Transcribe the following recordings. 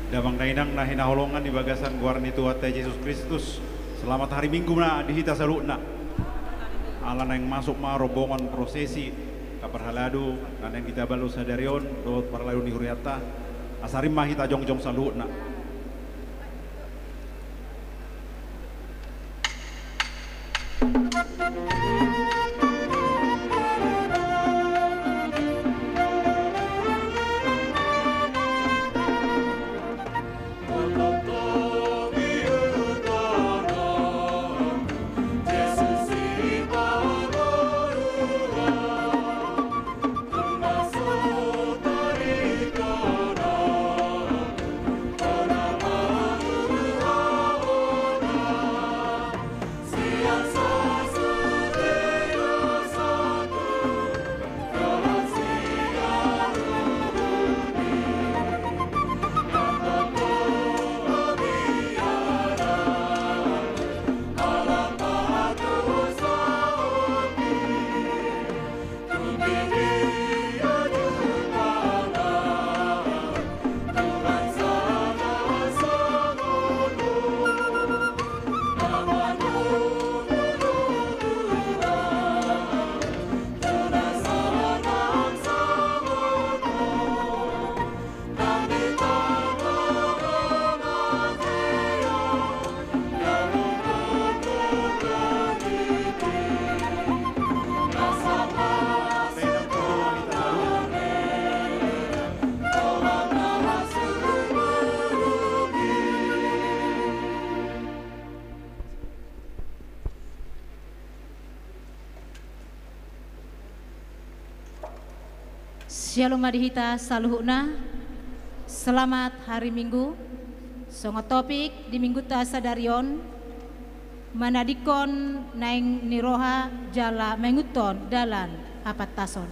Damang dainang na hinaholongan di bagasan guarni Tuhan Yesus Kristus. Selamat hari Minggu na dihita salutna. Ala na yang masuk ma rombongan prosesi kaparhaladu na yang kita balu sadarion dot parladu ni huriata. Asarim mahita jongjong salutna. Shalom madihita saluhuna. Selamat hari Minggu. Songo topik di Minggu ta sadarion manadikon naing niroha jala menguton dalan apat tason.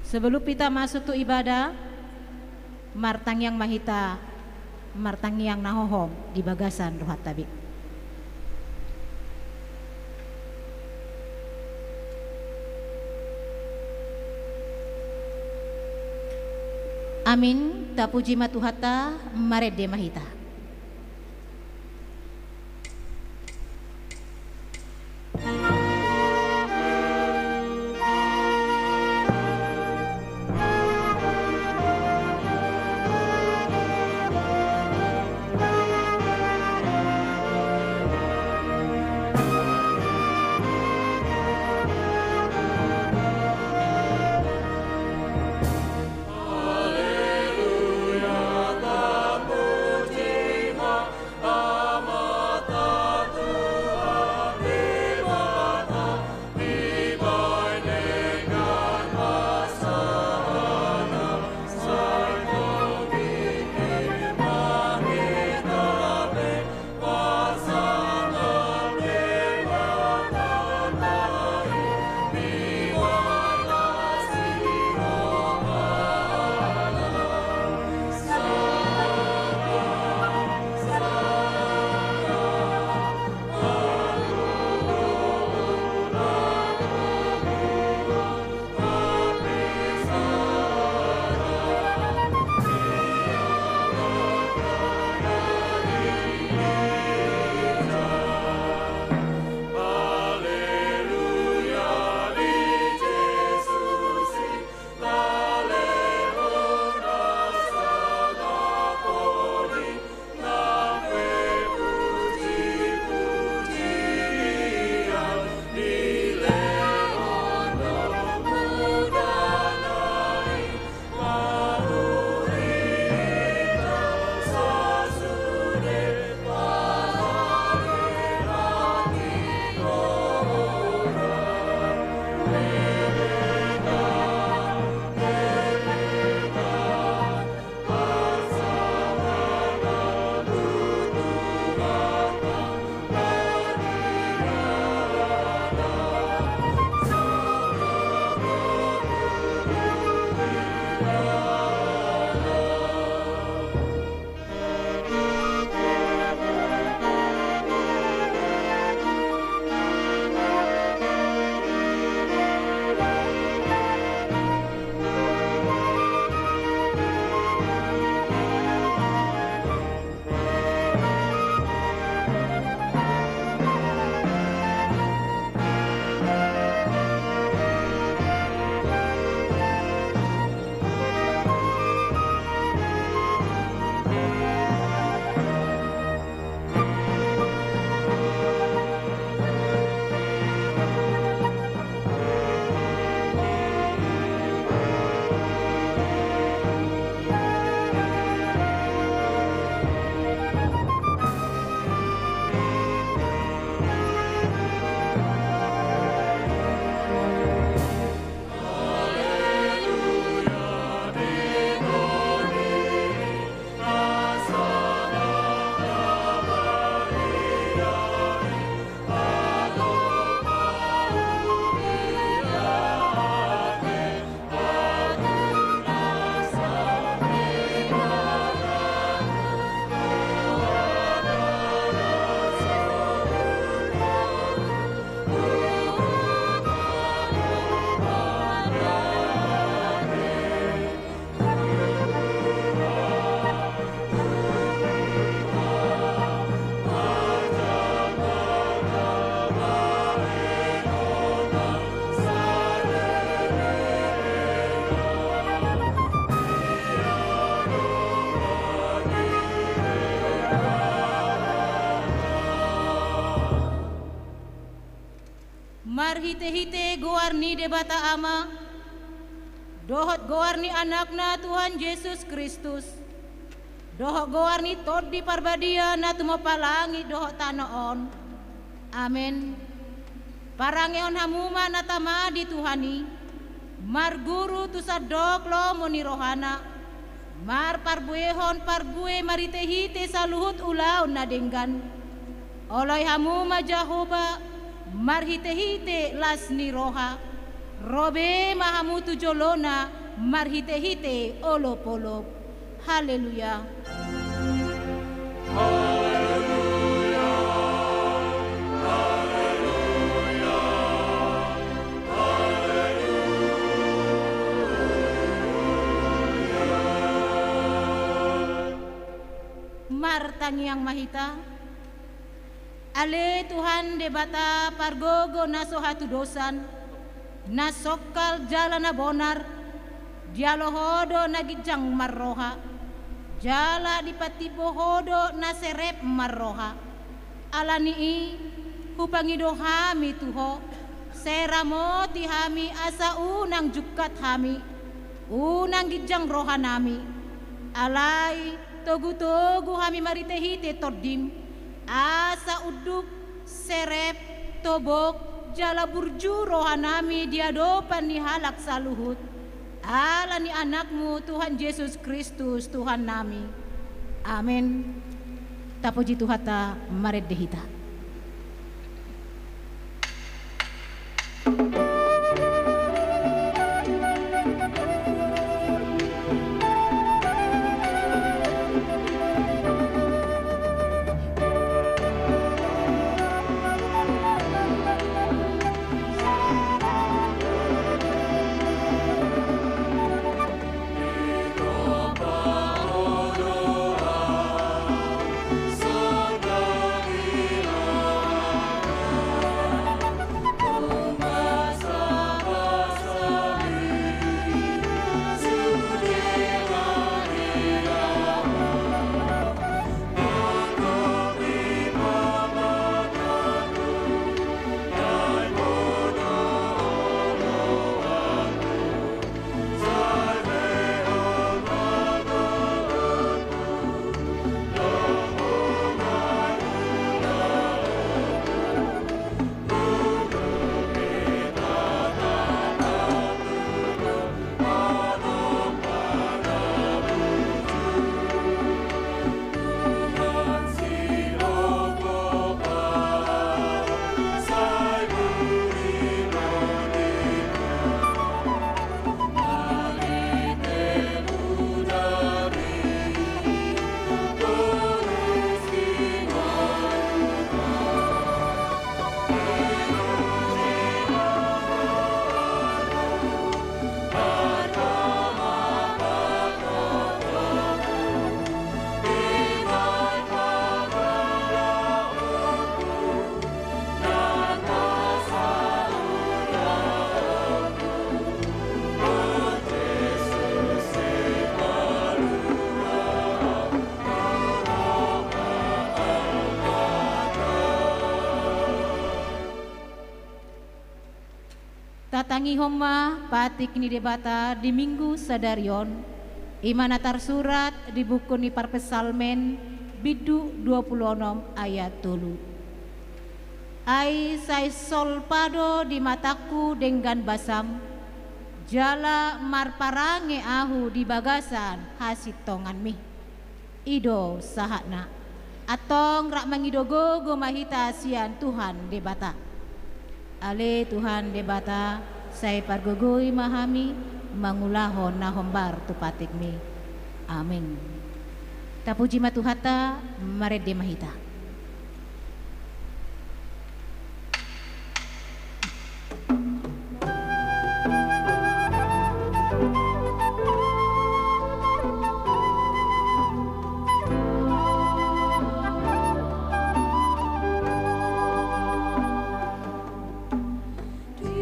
Sebelum kita masuk tu ibadah, martang yang mahita, martang yang nahohom di bagasan rohat tabik. Amin, tapuji matuhata marede mahita. Haleluya, tapuji hite-hite goarni debata ama, dohot goarni anakna Tuhan Yesus Kristus, dohot goarni todi parbadia na tumapalangi dohot tanoon. Amen. Parangeon hamuma na tama di Tuhani, marguru tu sadok lo moni rohana, mar parbuehon parbue maritehite saluhut ulau na denggan, oloi hamuma Jahoba, marhite-hite lasni roha, robe mahamutu jolona, marhite-hite olop-olop. Haleluya. Martangi yang mahita, ale Tuhan debata pargogo naso hatu dosan, nasokal jalan na bonar, dialohodo nagijang marroha, jala dipatibo hodo naserep marroha, alani hupangido hami tuho, seramoti hami asa unang jukat hami, unang gijang roha nami, alai togu-togu hami maritehite tordim, asa uduk serep tobok jala burju rohanami diadopan ni halak saluhut, ala ni anakmu Tuhan Yesus Kristus Tuhan nami. Amin. Tapuji Tuhata maret dehita. Tatangi homa patik ni debata di minggu sadarion, imana tarsurat di buku ni parpesalmen bidu 26 ayat 3. Ai sai solpado di mataku dengan basam, jala marparange ahu di bagasan hasit tongan mi. Ido sahakna, atong rak mangidogogo mahita sian Tuhan debata. Ale Tuhan debata, saya pargogoi mahami, mangulahon na hombar tupatik mi. Amin. Tapuji matuhata, marede mahita. Di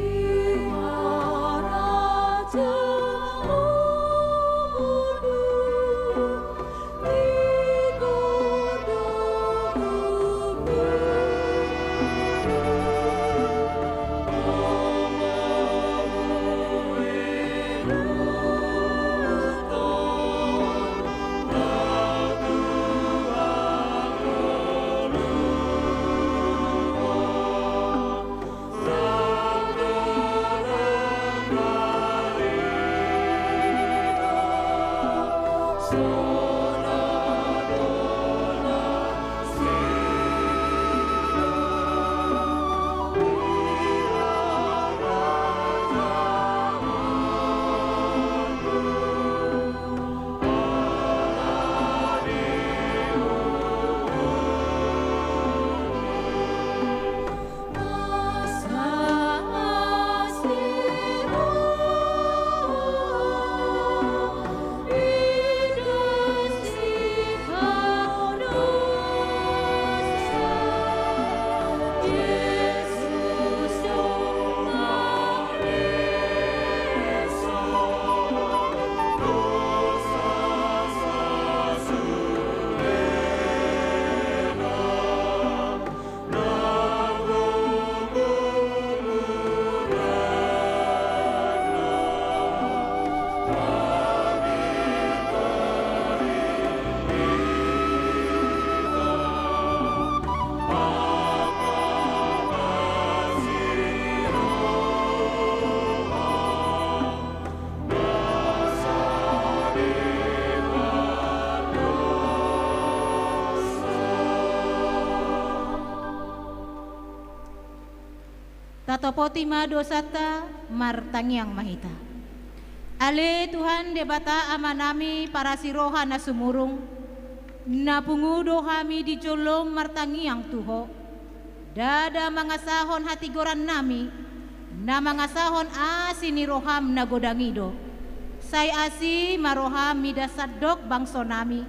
Tatopotima dosata martangyang mahita. Ale Tuhan debata amanami para siroha na sumurung, na pungudo kami di jolom martangyang tuho, dada mangasahon hatigoran nami, na mangasahon asini roham na godangido, say asi maroham midasadok bangso nami,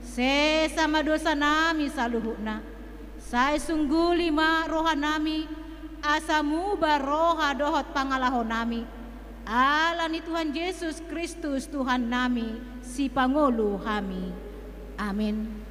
se sama dosa nami saluhu na, say sungguli ma roha nami, asamu baroha dohot pangalahon nami, ala ni Tuhan Yesus Kristus Tuhan nami, si Pangulu kami. Amin.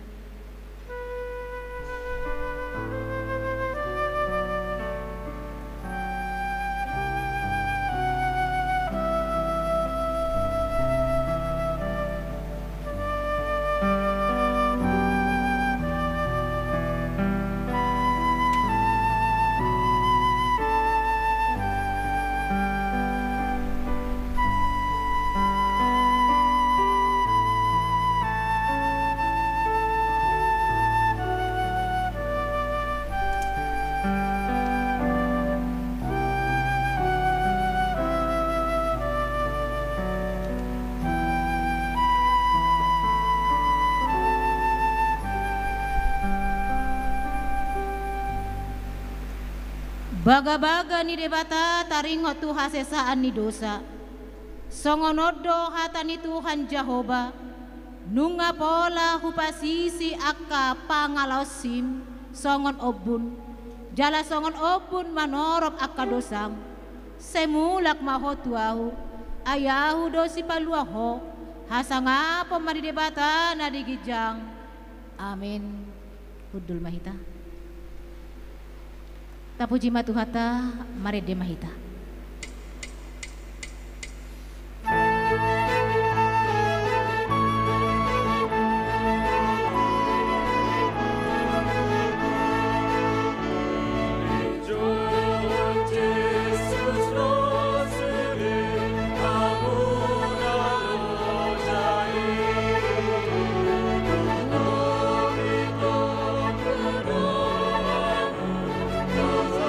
Baga-baga ni debata taringot tu hasesaan ni dosa, songonodo hatani Tuhan Jehovah, nunga pola hupasisi akka pangalosim songon obun, jala songon obun manorop akka dosam, semulak maho tuahu, ayahu dosi paluaho, hasanga pemari debata na digijang. Amin. Hudul mahita. Tapuji matuhata mare de mahita. Dosa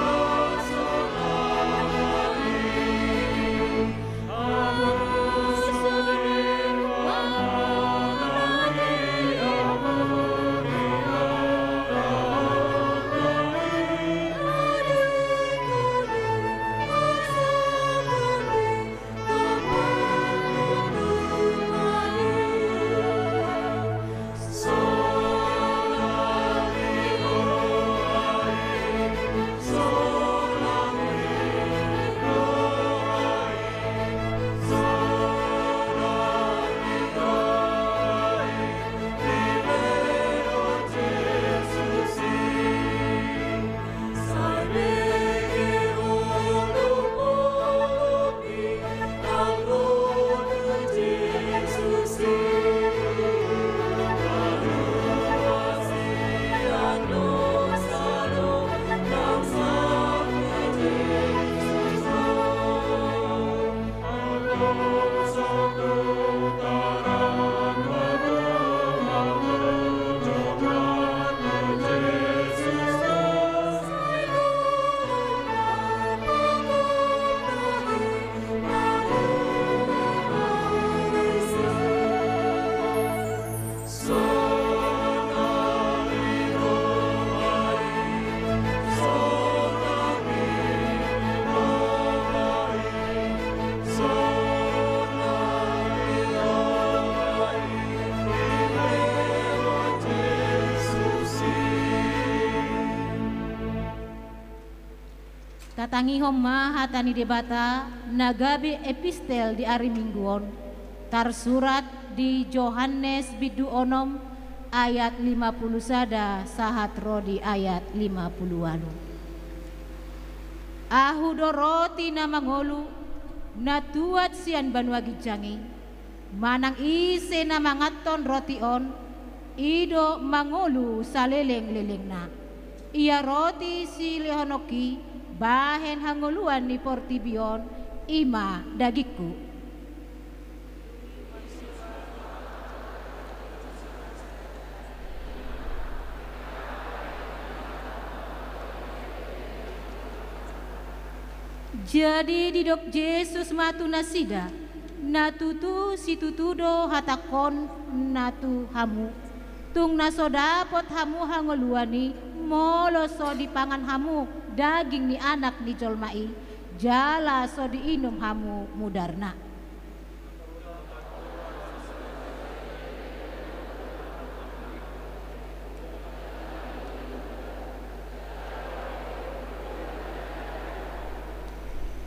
tangi homa hatani debata nagabe epistel di ari mingguon tarsurat di Yohanes bidu onom ayat 50 sada sahat rodi ayat 50 ahu doroti na mangolu natuat sian banua gijangi manang ise na mangaton roti on ido mangolu saleleng-leleng na ia roti si lehonoki bahen hangoluan ni portibion ima dagiku jadi didok Yesus matu nasida natutu situtudo hatakon natu hamu tung nasodapot hamu hangoluani molo so dipangan hamu daging ni anak ni jolmai jala so diinum hamu mudarna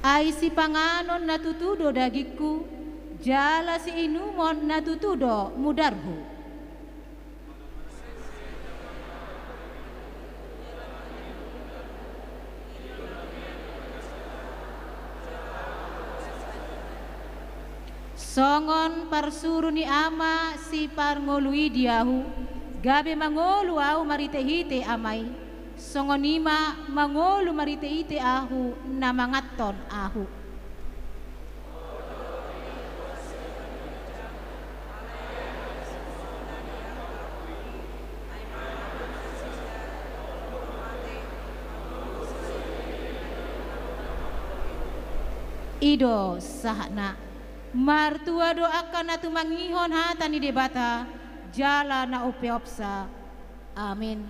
ai si panganon natutudo dagiku jala si inumon natutudo mudarhu songon parsuru ni ama si parngolui diahu gabe mangolu au maritehite amai songonima mangolu mariteite ahu na mangaton ahu ido sahana martua doakan atu mangihon hatani debata jala na upeopsa amin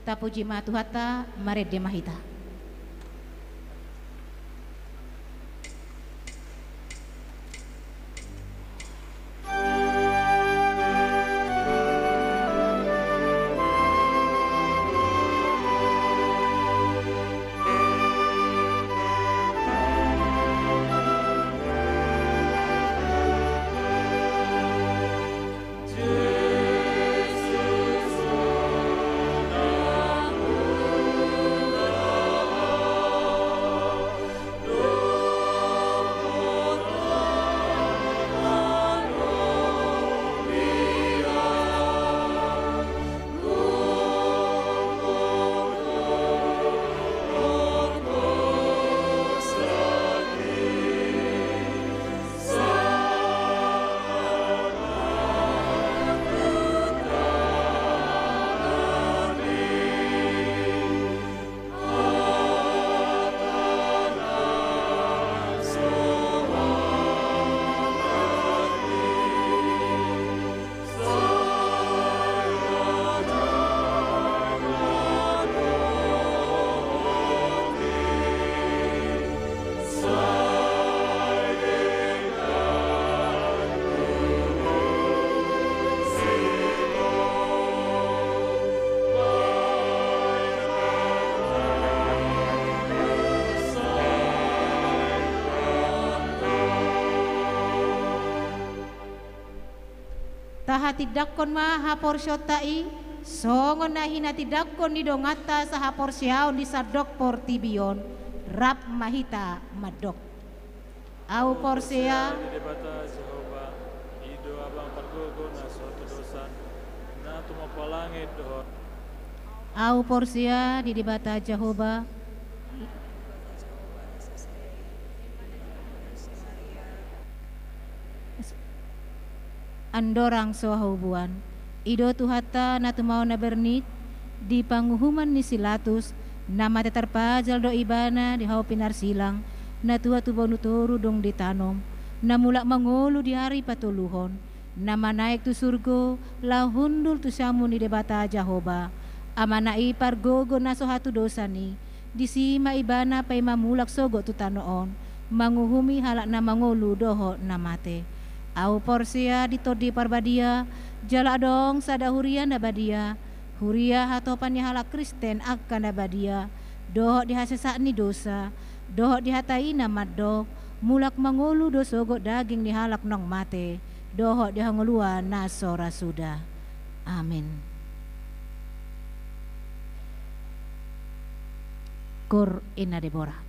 tapuji matuhata marede mahita Tahatidakkon maha porsyotai songon nahina tidakkon ni dongata saha porsiaon di sadok portibion rap mahita madok au porsea debata Jehova ido abang pargogo na suatu dosa na tumapalangi dohon au porsea di debata Jehova andorang sohahubuan ido tuhata na tumau na bernit di panguhuman ni silatus nama tetarpajal do ibana di hau pinar silang na tuha tubaw nuturu dong ditanom na mula mangulu di hari patuluhon na manaik tu surgo lahundul tu samu ni debata Jehova amana ipar gogo na sohatu dosa ni di sima ibana pay mamulak sogo tu tanoon manguhumi halak na mangulu doho na mate au porsia ditodi parbadia jala dong sada huria na badia huria hatopan halak Kristen akan na badia dohok dihasesak ni dosa, dohok dihatai na maddo, mulak mangulu dosogok daging dihalak nong mate, dohok dihangulua na sora sudah. Amin. Kor ina Deborah.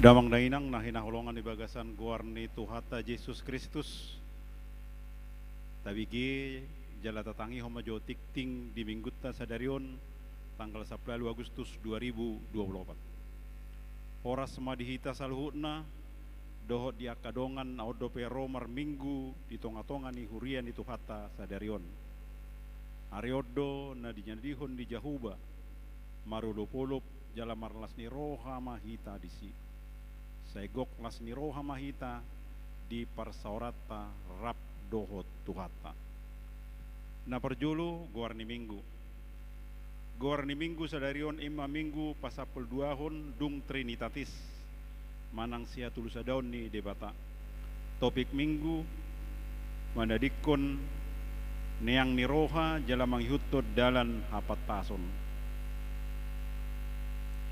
Damang dainang na hinaholongan ni bagasan guarni Tuhata Yesus Kristus. Tabigi jala tatangi homa jo tikting di minggutta sadarion tanggal 10 Agustus 2024. Horas madihita salhutna dohot di akadongan audo peromar minggu di tonga-tonga ni hurian di Tuhata sadarion. Ariodo na dinyadihon di Jahuba marulupulup jala marlas ni roha mahita disi. Saigok las ni roha mahita di parsaurata rap dohot Tuhata. Na perjulu guarni minggu. Guarni minggu sadarion ima minggu pasapul duahon dung trinitatis. Manang sia tulusadaon ni debata. Topik minggu mandadikon neang ni roha jala manghutod dalan hapat tason.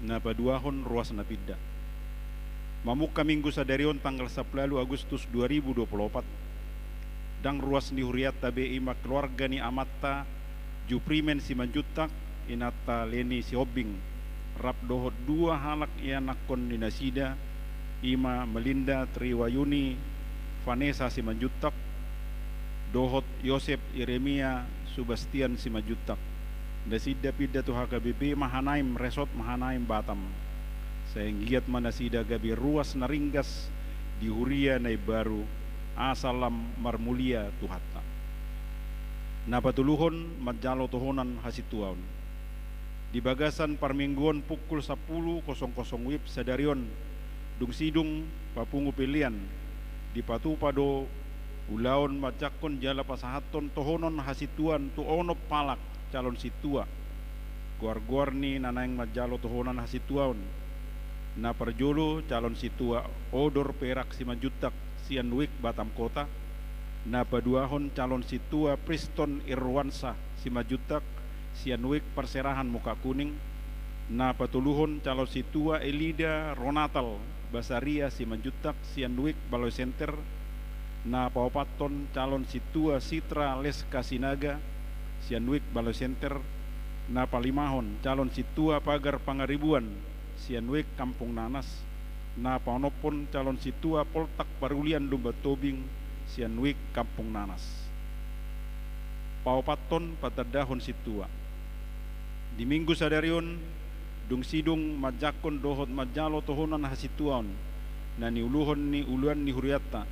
Na paduahon ruas na pidda. Mamuka Minggu Sadarion tanggal 10 Agustus 2024 dang ruas ni huriat tabe ima keluarga ni amatta juprimen si manjutak inata leni si obing rap dohot dua halak ia nakon ni nasida ima Melinda Triwayuni Vanessa si manjutak dohot Yosep Yeremia Subastian si manjutak nasida pida tu HKBP Mahanaim Resort Mahanaim Batam sehinggiat manasida gabi ruas naringgas di huria nai baru asalam marmulia tuhatta napatuluhon majalo tohonan hasituaon di bagasan parmingguan pukul 10.00 WIB Sadarion dung sidung papungu pilihan di patupado ulaon majakon jala pasahaton tohonon hasituan tu onop palak calon situa guar-guar ni nanaing majalo tohonan hasituaon na perjolo calon situa odor perak si majutak sianwik Batam Kota na paduahon calon situa Priston Irwansa si majutak sianwik Perserahan Muka Kuning na patuluhon calon situa Elida Ronatal Basaria si majutak sianwik Baloi Center na paopaton calon situa Sitra Leska Sinaga sianwik Baloi Center na palimahon calon situa Pagar Pangaribuan sianwik Kampung Nanas na paonopon calon situa Poltak Parulian Lumba Tobing sianwik Kampung Nanas paopaton patadahon situa di Minggu Sadarion dung sidung majakon dohot majalo tohonan hasituan na niuluhon ni uluan ni huriata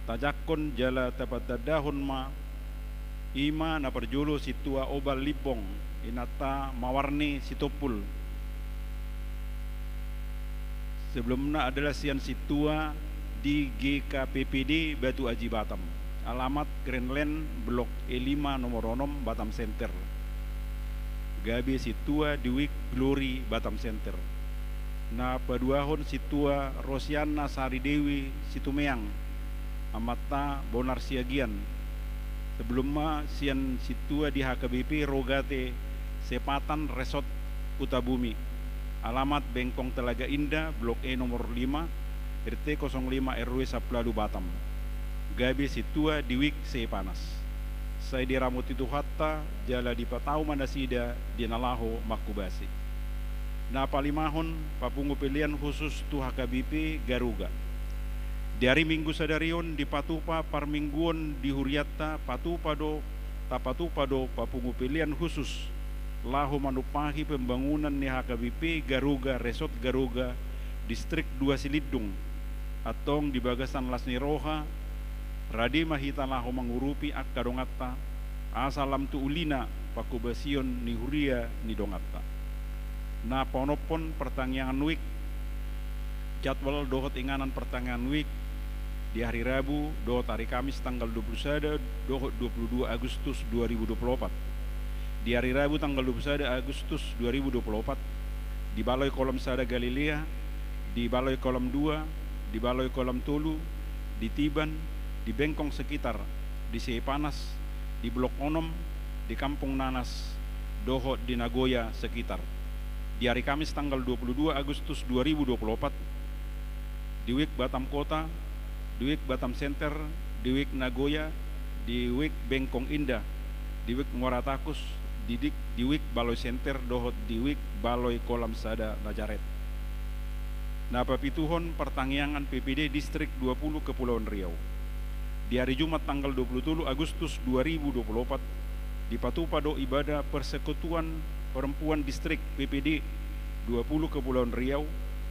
tajakon jala tapatadahon ma ima na perjolo situa Obal Libong inata mawarni Sitopul sebelumnya adalah sian situa di GKPPD Batu Aji Batam alamat Greenland Blok E5 nomor 6 Batam Center gabi situa Diwik Glory Batam Center na paduahon situa Rosiana Sari Dewi Situmeang amata Bonar Siagian sebelumnya sian situa di HKBP Rogate Sepatan Resort Kutabumi alamat Bengkong Telaga Indah Blok E nomor 5 RT 05 RW Saplalu Batam gabi situa Diwik Sepanas saya diramut itu hatta jala di patau manasida di nalaho makubasi na palimahon papungu pilihan khusus tu HKBP Garuga di hari Minggu Sadarion di patupa parmingguan di huriata patupado tapatupado papungu pilihan khusus lahu manupahi pembangunan ni HKBP Garuga Resort Garuga Distrik 2 Silidung atong di bagasan Lasni Roha radi mahita lahu mangurupi akka dongatta asalam tu ulina pakubasion ni huria ni dongatta na paunopon pertangyangan wik jadwal dohot inganan pertangyangan wik di hari Rabu dohot hari Kamis tanggal 21 dohot 22 Agustus 2024 di hari Rabu tanggal 21 Agustus 2024 di Baloi Kolom Sada Galilea, di Baloi Kolom 2, di Baloi Kolom Tolu, di Tiban, di Bengkong sekitar, di Sepanas, di Blok Onom, di Kampung Nanas, Dohot di Nagoya sekitar. Di hari Kamis tanggal 22 Agustus 2024 di Wik Batam Kota, di Wik Batam Center, di Wik Nagoya, di Wik Bengkong Indah, di Wik Muara Takus, di Wik Baloi Center dohot di Wik Baloi Kolam Sada Najaret. Napa pituhon pertangyangan PPD Distrik 20 Kepulauan Riau. Di hari Jumat tanggal 27 Agustus 2024 di Patupado ibadah Persekutuan Perempuan Distrik PPD 20 Kepulauan Riau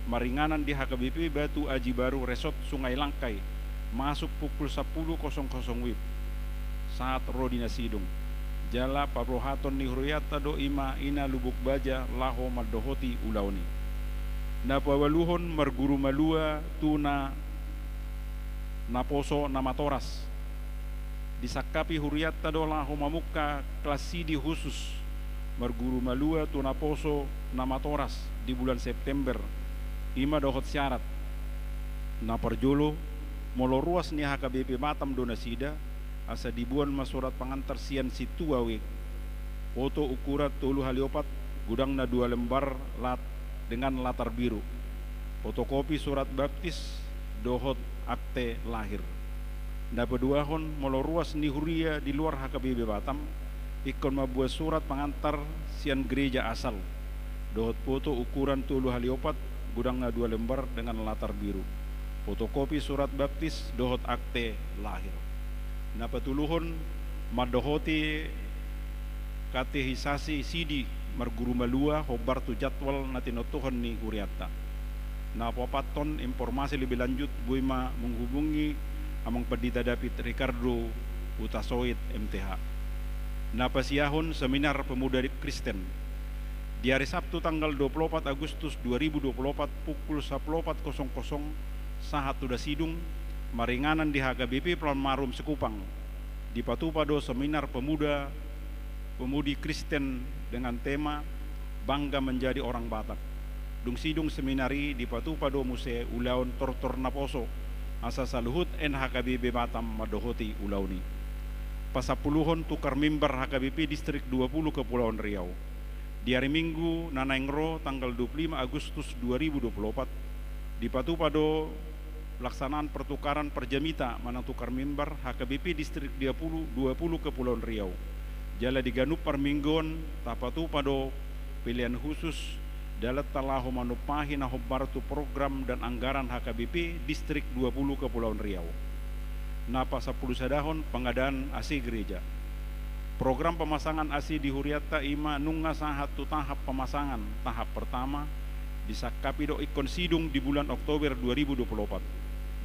maringanan di HKBP Batu Aji Baru Resort Sungai Langkai masuk pukul 10.00 WIB saat Rodina Sidung jala pabrohaton ni huriyata do ima ina lubuk baja laho madohoti ulauni na pawaluhon marguru malua tuna naposo namatoras disakapi huriyata do laho mamuka klasidi khusus marguru malua tuna poso namatoras di bulan September ima dohot syarat na perjolo molo ruas ni HKBP Batam donasida asa dibuan masurat pengantar sian situa wik foto ukuran 30 haliopat gudang na 2 lembar lat dengan latar biru fotokopi surat baptis dohot akte lahir. Na peduahon molo ruas ni huria di luar HKBP Batam ikon mabuat surat pengantar sian gereja asal dohot foto ukuran 30x4 gudangna 2 lembar dengan latar biru. Fotokopi surat baptis dohot akte lahir. Na petuluhon madohoti katehisasi sidi marguru malua hobar tu jadwal na tinotuhon ni huriata. Na papaton informasi lebih lanjut buima menghubungi amang Pendeta David Ricardo Utasoid MTH. Na pasiyahon seminar pemuda Kristen di hari Sabtu tanggal 24 Agustus 2024 pukul 14.00 sahat sudah sidung maringanan di HKBP Plan Marum Sekupang di Patupado seminar pemudi Kristen dengan tema Bangga Menjadi Orang Batak. Dung sidung seminari di Patupado Muse Ulaon Tortor Naposo asa saluhut NHKBP Batam madohoti ulauni. Pasapuluhon tukar mimbar HKBP Distrik 20 Kepulauan Riau. Di hari Minggu Nanaingro tanggal 25 Agustus 2024 di Patupado pelaksanaan pertukaran perjamita manang tukar mimbar HKBP Distrik 20 Kepulauan Riau. Jala diganup permingguan Patupado pilihan khusus dalat talahu manupahi na hobartu program dan anggaran HKBP Distrik 20 Kepulauan Riau. Napa 10 sadahon pengadaan ASI gereja. Program pemasangan ASI di Huriata ima nunga sahatu tahap pemasangan. Tahap pertama bisa kapido ikon sidung di bulan Oktober 2024.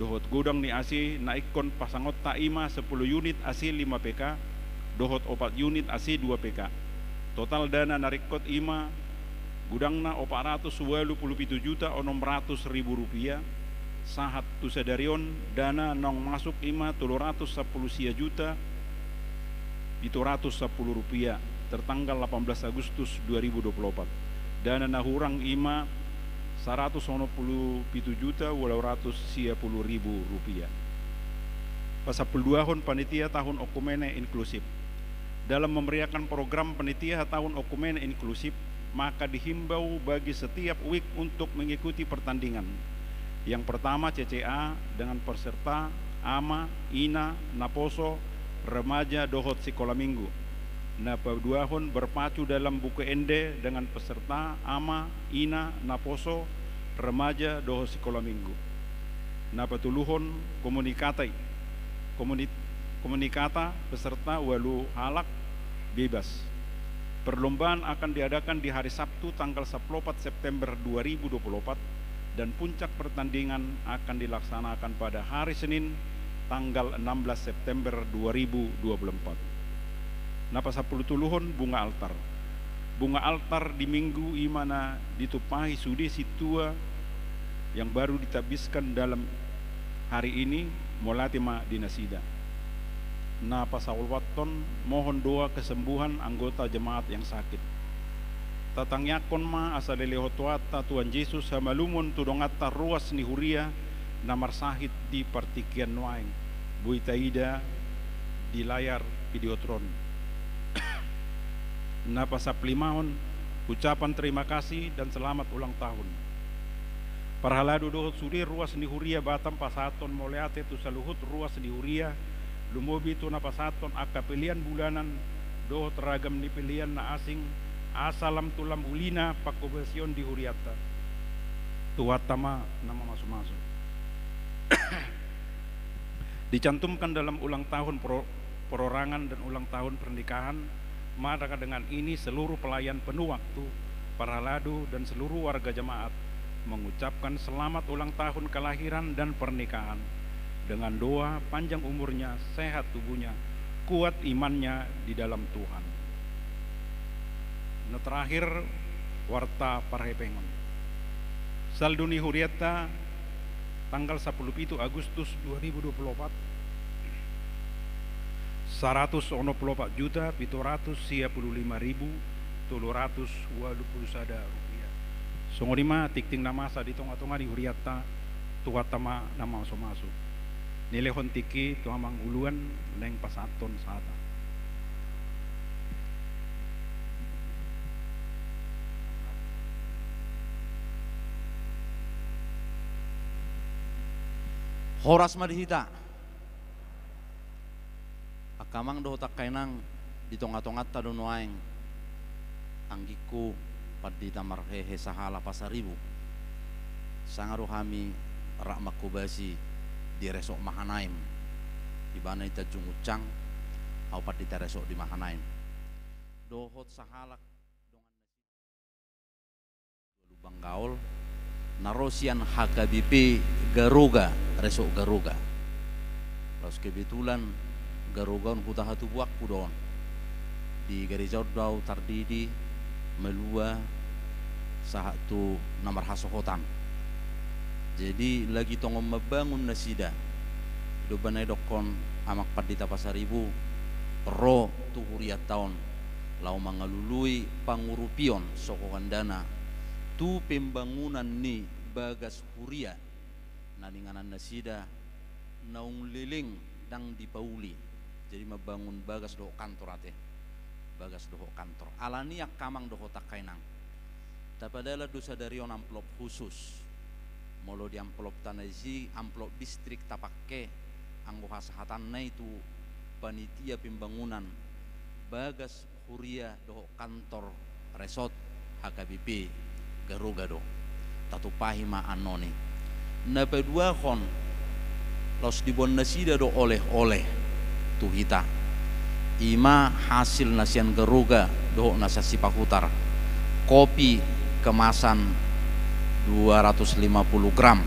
Dohot godang ni ASI na ikon pasangot ta ima 10 unit ASI 5 PK, dohot 4 unit ASI 2 PK. Total dana narikot ima gudangna 427.600.000 rupiah. Sahat tu sadarion dana nong masuk ima 310 juta 710 rupiah tertanggal 18 Agustus 2024. Dana nahurang ima 197.810.000 rupiah. Pasapulduahon panitia tahun Okumene inklusif. Dalam memeriahkan program panitia tahun Okumene inklusif, maka dihimbau bagi setiap week untuk mengikuti pertandingan. Yang pertama CCA dengan peserta Ama, Ina, Naposo, remaja dohot sekolah minggu. Na paduahon berpacu dalam buku ende dengan peserta Ama, Ina, Naposo, remaja dohot sekolah minggu. Na patuluhon komunikata peserta walu halak bebas. Perlombaan akan diadakan di hari Sabtu tanggal 14 September 2024 dan puncak pertandingan akan dilaksanakan pada hari Senin tanggal 16 September 2024. Napa 10 tuluhon bunga altar. Bunga altar di minggu imana ditupahi sudi situa yang baru ditabiskan dalam hari ini molatima dinasida. Napa sawalwaton mohon doa kesembuhan anggota jemaat yang sakit. Tatangyakon ma asa lelehotuata Tuhan Yesus hamalumon tudongata ruas ni huria namar sahit di partikian waeng buitaida di layar videotron. Napa saplimahon ucapan terima kasih dan selamat ulang tahun. Parhaladu dohot suri ruas ni huria Batam pasaton moleate tu saluhut ruas ni huria lumobi tu napasaton akka pilihan bulanan dohot ragam ni pilihan na asing asalam tulam ulina pakobesion di Huriata tuatama nama masuk-masuk. Dicantumkan dalam ulang tahun perorangan dan ulang tahun pernikahan, maka dengan ini seluruh pelayan penuh waktu Parhaladu dan seluruh warga jemaat mengucapkan selamat ulang tahun kelahiran dan pernikahan dengan doa panjang umurnya, sehat tubuhnya, kuat imannya di dalam Tuhan. Nah, terakhir warta parhepengon. Salduni Huriata tanggal 17 Agustus 2024 194.755.321 rupiah. Songorima tikting namasa di tonga-tonga di Huriata tuatama nama masuk. Nilehon tiki tuamang uluan neng pasaton sata. Horas madihita. Akamang do tak kainang di tongat-tongat tadunuaing anggiku padita marhehe sahala pasaribu. Sangaru kami rak makubasi di resok Mahanaim. Di bana ita jungucang au padita resok di Mahanaim. Dohot sahalak lubang gaul narosian HKBP Garuga resok Garuga. Lalu kebetulan Garuga huta hatu buakku don di gereja dau tardidi melua sahatu nomor hasohotan. Jadi lagi tongom membangun nasida do banai dokon amak padita pasaribu ro tuhuriat tahun lau mangalului pangurupion sokongan dana tu pembangunan ni bagas huria naninganan nasida naung liling dang dipauli. Jadi membangun bagas doho kantor ate bagas doho kantor alani kamang doho takainang tapadala dosa dari on amplop khusus molo di amplop tanaji amplop distrik tapakke anggo hasahatan na itu panitia pembangunan bagas huria doho kantor resort HKBP Garuga do tatupahi ma anoni na pedua kon los dibon nasida do oleh-oleh tu hita ima hasil nasian Garuga do nasa sipakutar kopi kemasan 250 gram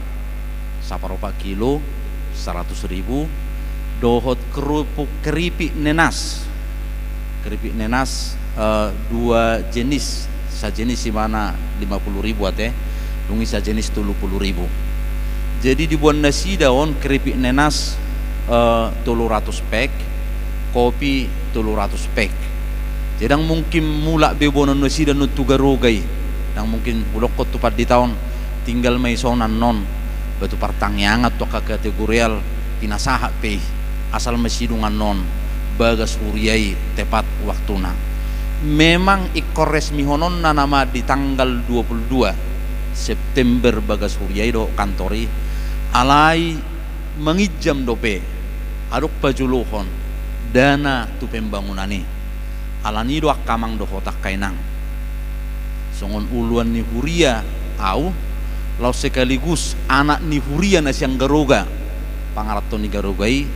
saparopa kilo 100.000 dohot keripik nenas dua jenis sajenis di mana 50.000 ate dungi sajenis 30.000. Jadi dibuat nasi daun keripik nenas 300 pek kopi 300 pek. Jadi mungkin mulak bebonan nasi dan nutu Garugai dan mungkin ulokot tupat di tahun tinggal maisonan non batu partangyangat to kategorial pinasaha pe asal mesidungan non bagas huriai tepat waktuna. Memang ikor resmi honon na nama di tanggal 22 September bagas huriai do kantori alai mengijam dope aduk pajuluhon dana tu pembangunani alani do akamang do hotak kainang songon uluan ni huria au lau sekaligus anak ni huria nasiang Garuga pangarato ni Garugai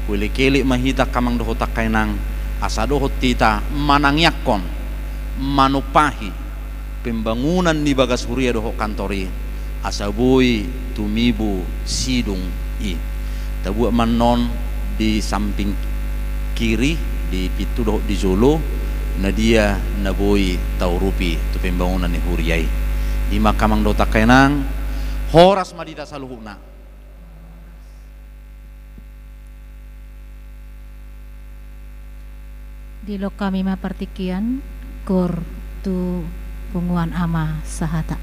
kuli-kili mahita kamang do hotak kainang asado hotita manangyakon manupahi pembangunan ni bagas huria doho kantori asabui tumibu sidung i tabuak manon di samping kiri di pitu doho di Zolo nadia naboi taurupi tu pembangunan ni huriai ima kamang do takainang horas madita saluhuna. Di lo kami mapartikian kor tu punguan ama sahata.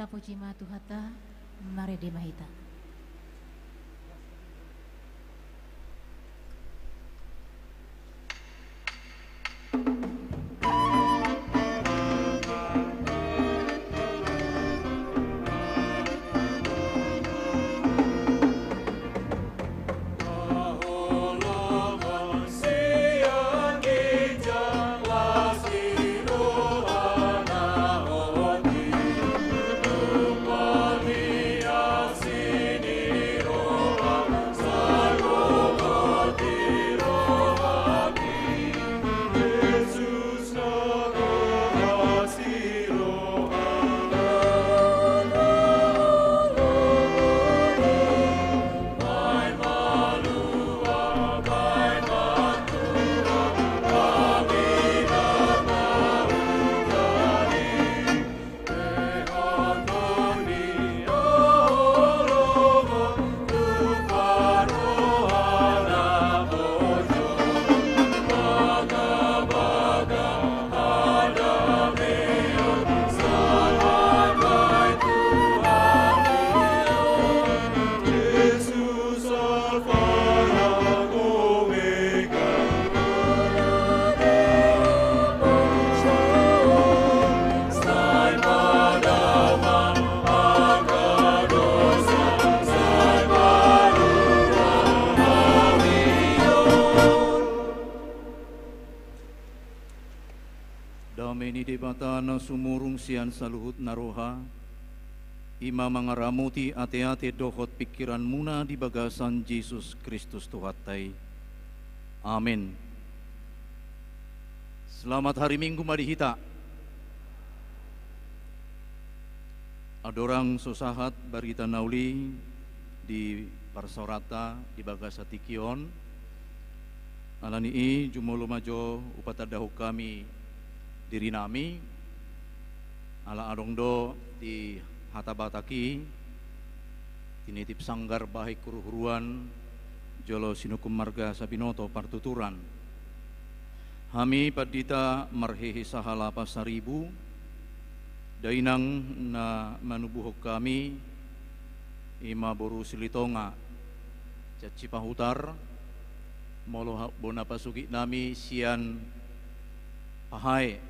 puji ma Tuhata mare de mahita. Batana sumurung sian saluhut naroha ima mangaramuti ate-ate dohot pikiran muna di bagasan Yesus Kristus Tuhatai. Amin. Selamat hari Minggu madihita. Adorang sosahat barita nauli di parsorata di bagasa tikion. Alani jumolo majo upatadahu kami diri nami ala adongdo di hatabataki tinitip sanggar bahai kuruhuruan jolo sinukum marga sabinoto partuturan hami padita marhehe sahala pasaribu dainang na manubuhok kami ima boru silitonga caci pahutar molo bona pasuki nami sian pahai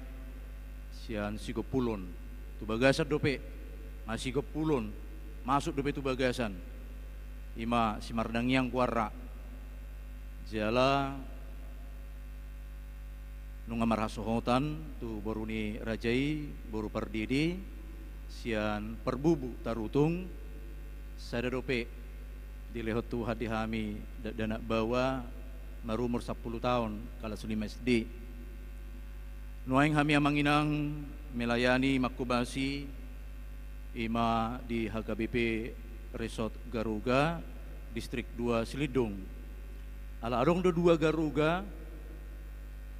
sian sigopulon tu bagasan dope masigopulon masuk dope tu bagasan ima simardangyang kuara jala nunga marhasohotan tu baru ni rajai baru perdidi sian perbubu tarutung sada dope dilehot tu hadi hami dana bawa marumur 10 tahun kala suni masdi nuaing hami amanginang melayani makubasi ima di HKBP Resort Garuga Distrik 2 Silidung ala arong do 2 Garuga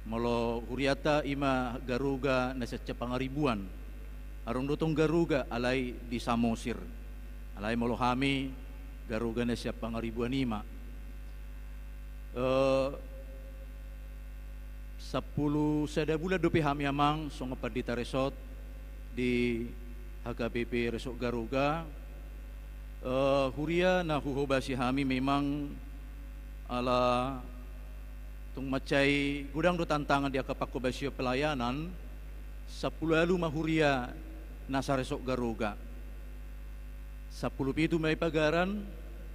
molo huriata ima Garuga nasa pangaribuan arong dotong Garuga alay di Samosir alay molo hami Garuga nasa pangaribuan ima 10 sada bulan dopi hami amang songo padita resort di HKBP Resort Garuga huria na huhobasi hami memang ala tung macai gudang do tantangan dia kapakobasio pelayanan 10 alu mahuria nasa Resort Garuga 10 pitu may pagaran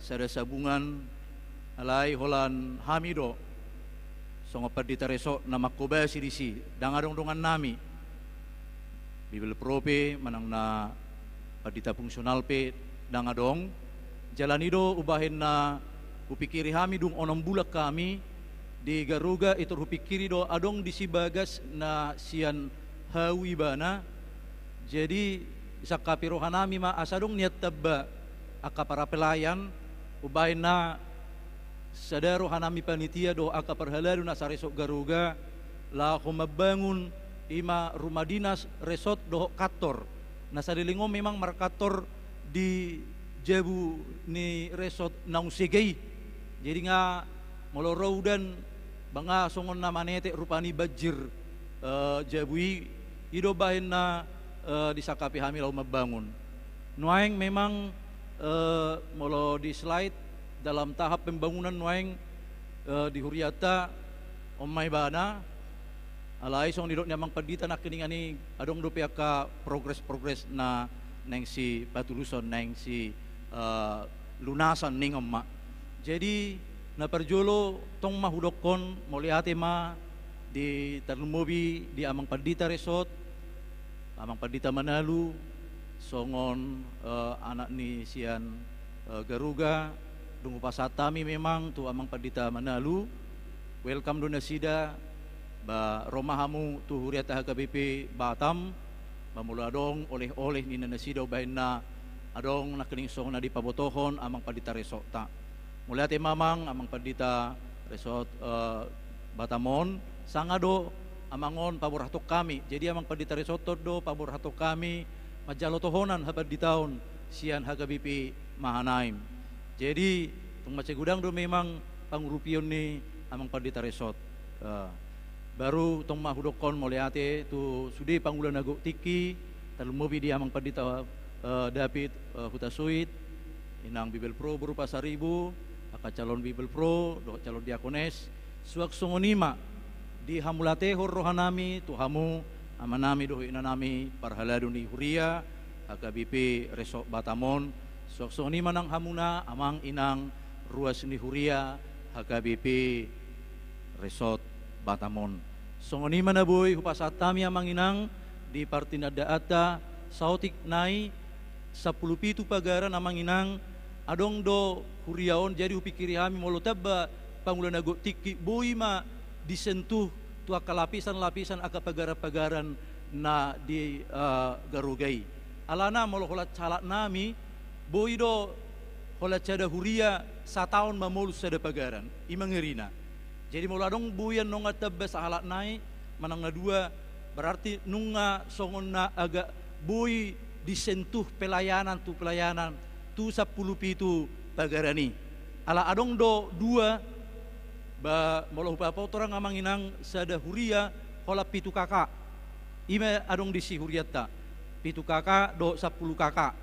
sada sabungan alay holan hami do songo padita resok na makobasi disi dangadong dongan nami Bibel prope manang na padita fungsional pe dangadong jalan ido ubahin na upikiri hami dung onong bulak kami di Garuga itu upikiri do adong di sibagas na sian hawi bana jadi sa kapirohan nami ma asadong niat tabba aka para pelayan ubahin na sadaro hanami panitia do aka perhaladu nasa Resort Garuga la mabangun ima rumah dinas resort do kator nasa dilingo memang markator di jabu ni resort nausegei jadi nga moloro dan banga songon na manete rupani bajir jabui ido bahin na disakapi hamil lau mabangun Nuaeng memang molo di slide dalam tahap pembangunan Nuaeng di Huriata omai bana alai song didok nyamang padita nak keningani adong do ka progres na neng si patuluson neng si lunasan ning emma. Jadi na perjolo tong mahudokon moliate ma di Tarlumobi di Amang Padita Resort, Amang Padita Manalu, songon anak ni sian Garuga, dungu pasatami memang tu Amang Padita Manalu. Welcome do nasida ba romahamu tu Huriata HKBP Batam, mamula adong oleh-oleh ni nasida ubahin na adong nakening song na di pabotohon Amang Padita Resort ta. Mula te mamang Amang Padita Resort Batamon sangado amangon pabor hatok kami. Jadi Amang Padita Resort do pabor hatok kami majalo tohonan habad di tahun sian HKBP Mahanaim. Jadi tung macam gudang do memang pangurupion ni Amang Padita Resort. Baru tong mahudokon moliate tu sudi pangulan nago tiki Tarlumobi di Amang Padita David Hutasuit inang Bibel Pro berupa 1.000 aka calon Bibel Pro do calon diakones suak songonima di hamulate rohanami tu hamu amanami do inanami parhaladu ni Huria HKBP Resort Batamon suak songonima nang hamuna amang inang ruas ni Huria HKBP Resort Batamon songonima na boy hupasatami amang inang di partinada ata sautik nai 10 pitu pagaran amang inang adong do Huriaon jadi upikiri kami molo tabba pangulan nago tiki boy ma disentuh tu aka lapisan-lapisan aka pagara-pagaran na di Garugai. Alana molo holat calak nami boy do holat cada Huria sataon mamolu sada pagaran imangerina. Jadi molo adong buyan nonga tabba sahalat nai manang na dua berarti nunga songon na agak boy disentuh pelayanan tu 10 pitu pagarani. Ala adong do dua ba molo apa orang amang inang sada Huria hola pitu kakak. Ime adong di si Huriata. Pitu kakak do 10 kakak.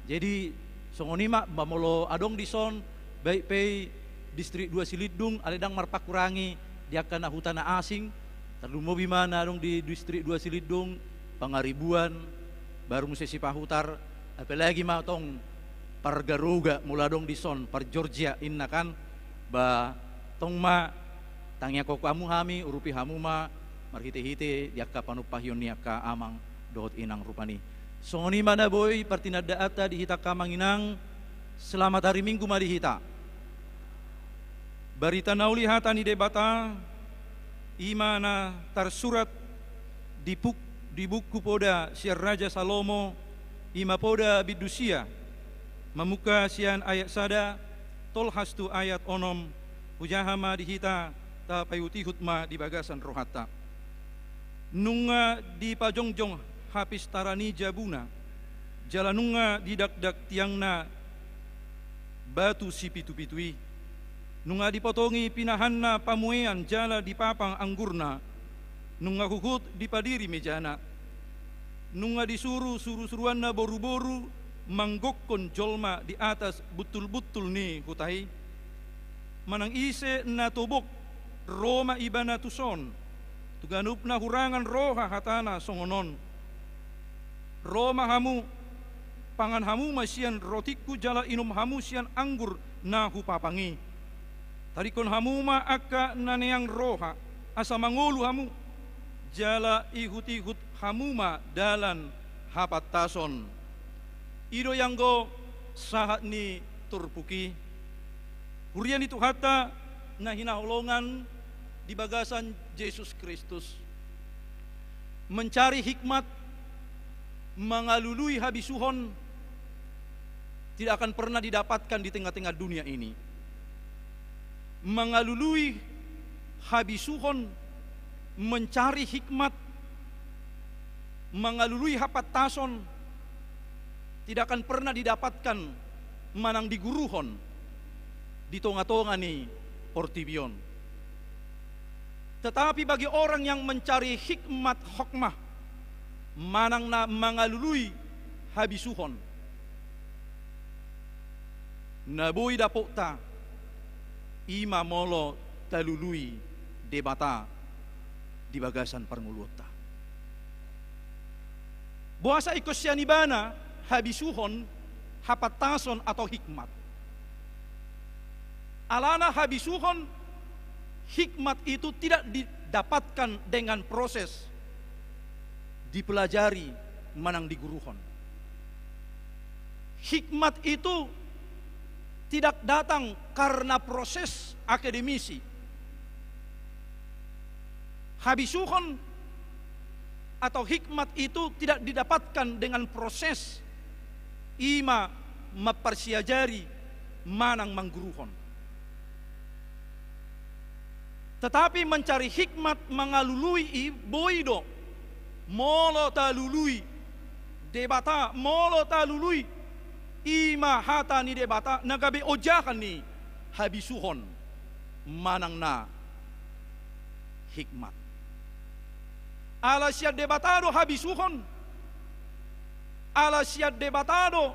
Jadi songonima ba molo adong di son baik pei distrik 2 Silidung aledang marpakurangi dia kana hutana asing Tarlumobi mana adong di distrik 2 Silidung pangaribuan baru musisi pahutar apalagi ma tong pargaruga muladong di son par Georgia inna kan ba tong ma tangya ko kamu hami urupi hamu ma marhite-hite diaka panupahyon niaka amang dohot inang rupani songoni mana boy partinada ata dihita kamang inang selamat hari Minggu ma dihita barita nauli hata ni debata imana tarsurat di buku poda siar Raja Salomo ima poda bidusia mamuka sian ayat sada tolhastu ayat onom hujahama dihita ta payuti hutma di bagasan rohata nunga di pajongjong hapis tarani jabuna jalanunga di dak-dak tiangna batu si pitu-pitui nunga dipotongi pinahanna pamuean jala di papang anggurna nunga huhut di padiri mejana nunga disuruh suruanna boru-boru manggokon jolma di atas betul-betul ni hutai manang ise na tobok Roma ibana tuson tuganup na hurangan roha hatana songonon Roma hamu pangan hamu masian rotiku jala inum hamu sian anggur na hupapangi tarikon hamu ma akka naneang roha asa mangolu hamu jala ihut-ihut hamuma dalan hapat tason ido yang go sahat ni turpuki hurian itu hata na hinaholongan di bagasan Yesus Kristus mencari hikmat mengalului habisuhon tidak akan pernah didapatkan di tengah-tengah dunia ini mengalului habisuhon mencari hikmat mengalului hapat tason tidak akan pernah didapatkan manang diguruhon di tonga-tonga ni portibion tetapi bagi orang yang mencari hikmat hokmah manang na mengalului habisuhon Nabui dapokta ima molo talului debata di bagasan parnguluta. Buasa ikosyanibana habisuhon hapatason atau hikmat. Alana habisuhon hikmat itu tidak didapatkan dengan proses dipelajari manang diguruhon. Hikmat itu tidak datang karena proses akademisi. Habisuhon atau hikmat itu tidak didapatkan dengan proses ima mempersiajari manang mangguruhon. Tetapi mencari hikmat mengalului boido molo talului debata molo talului ima hata ni debata nagabe ojakan ni habisuhon manang na hikmat. Ala siya debatado habisuhon ala siya debatado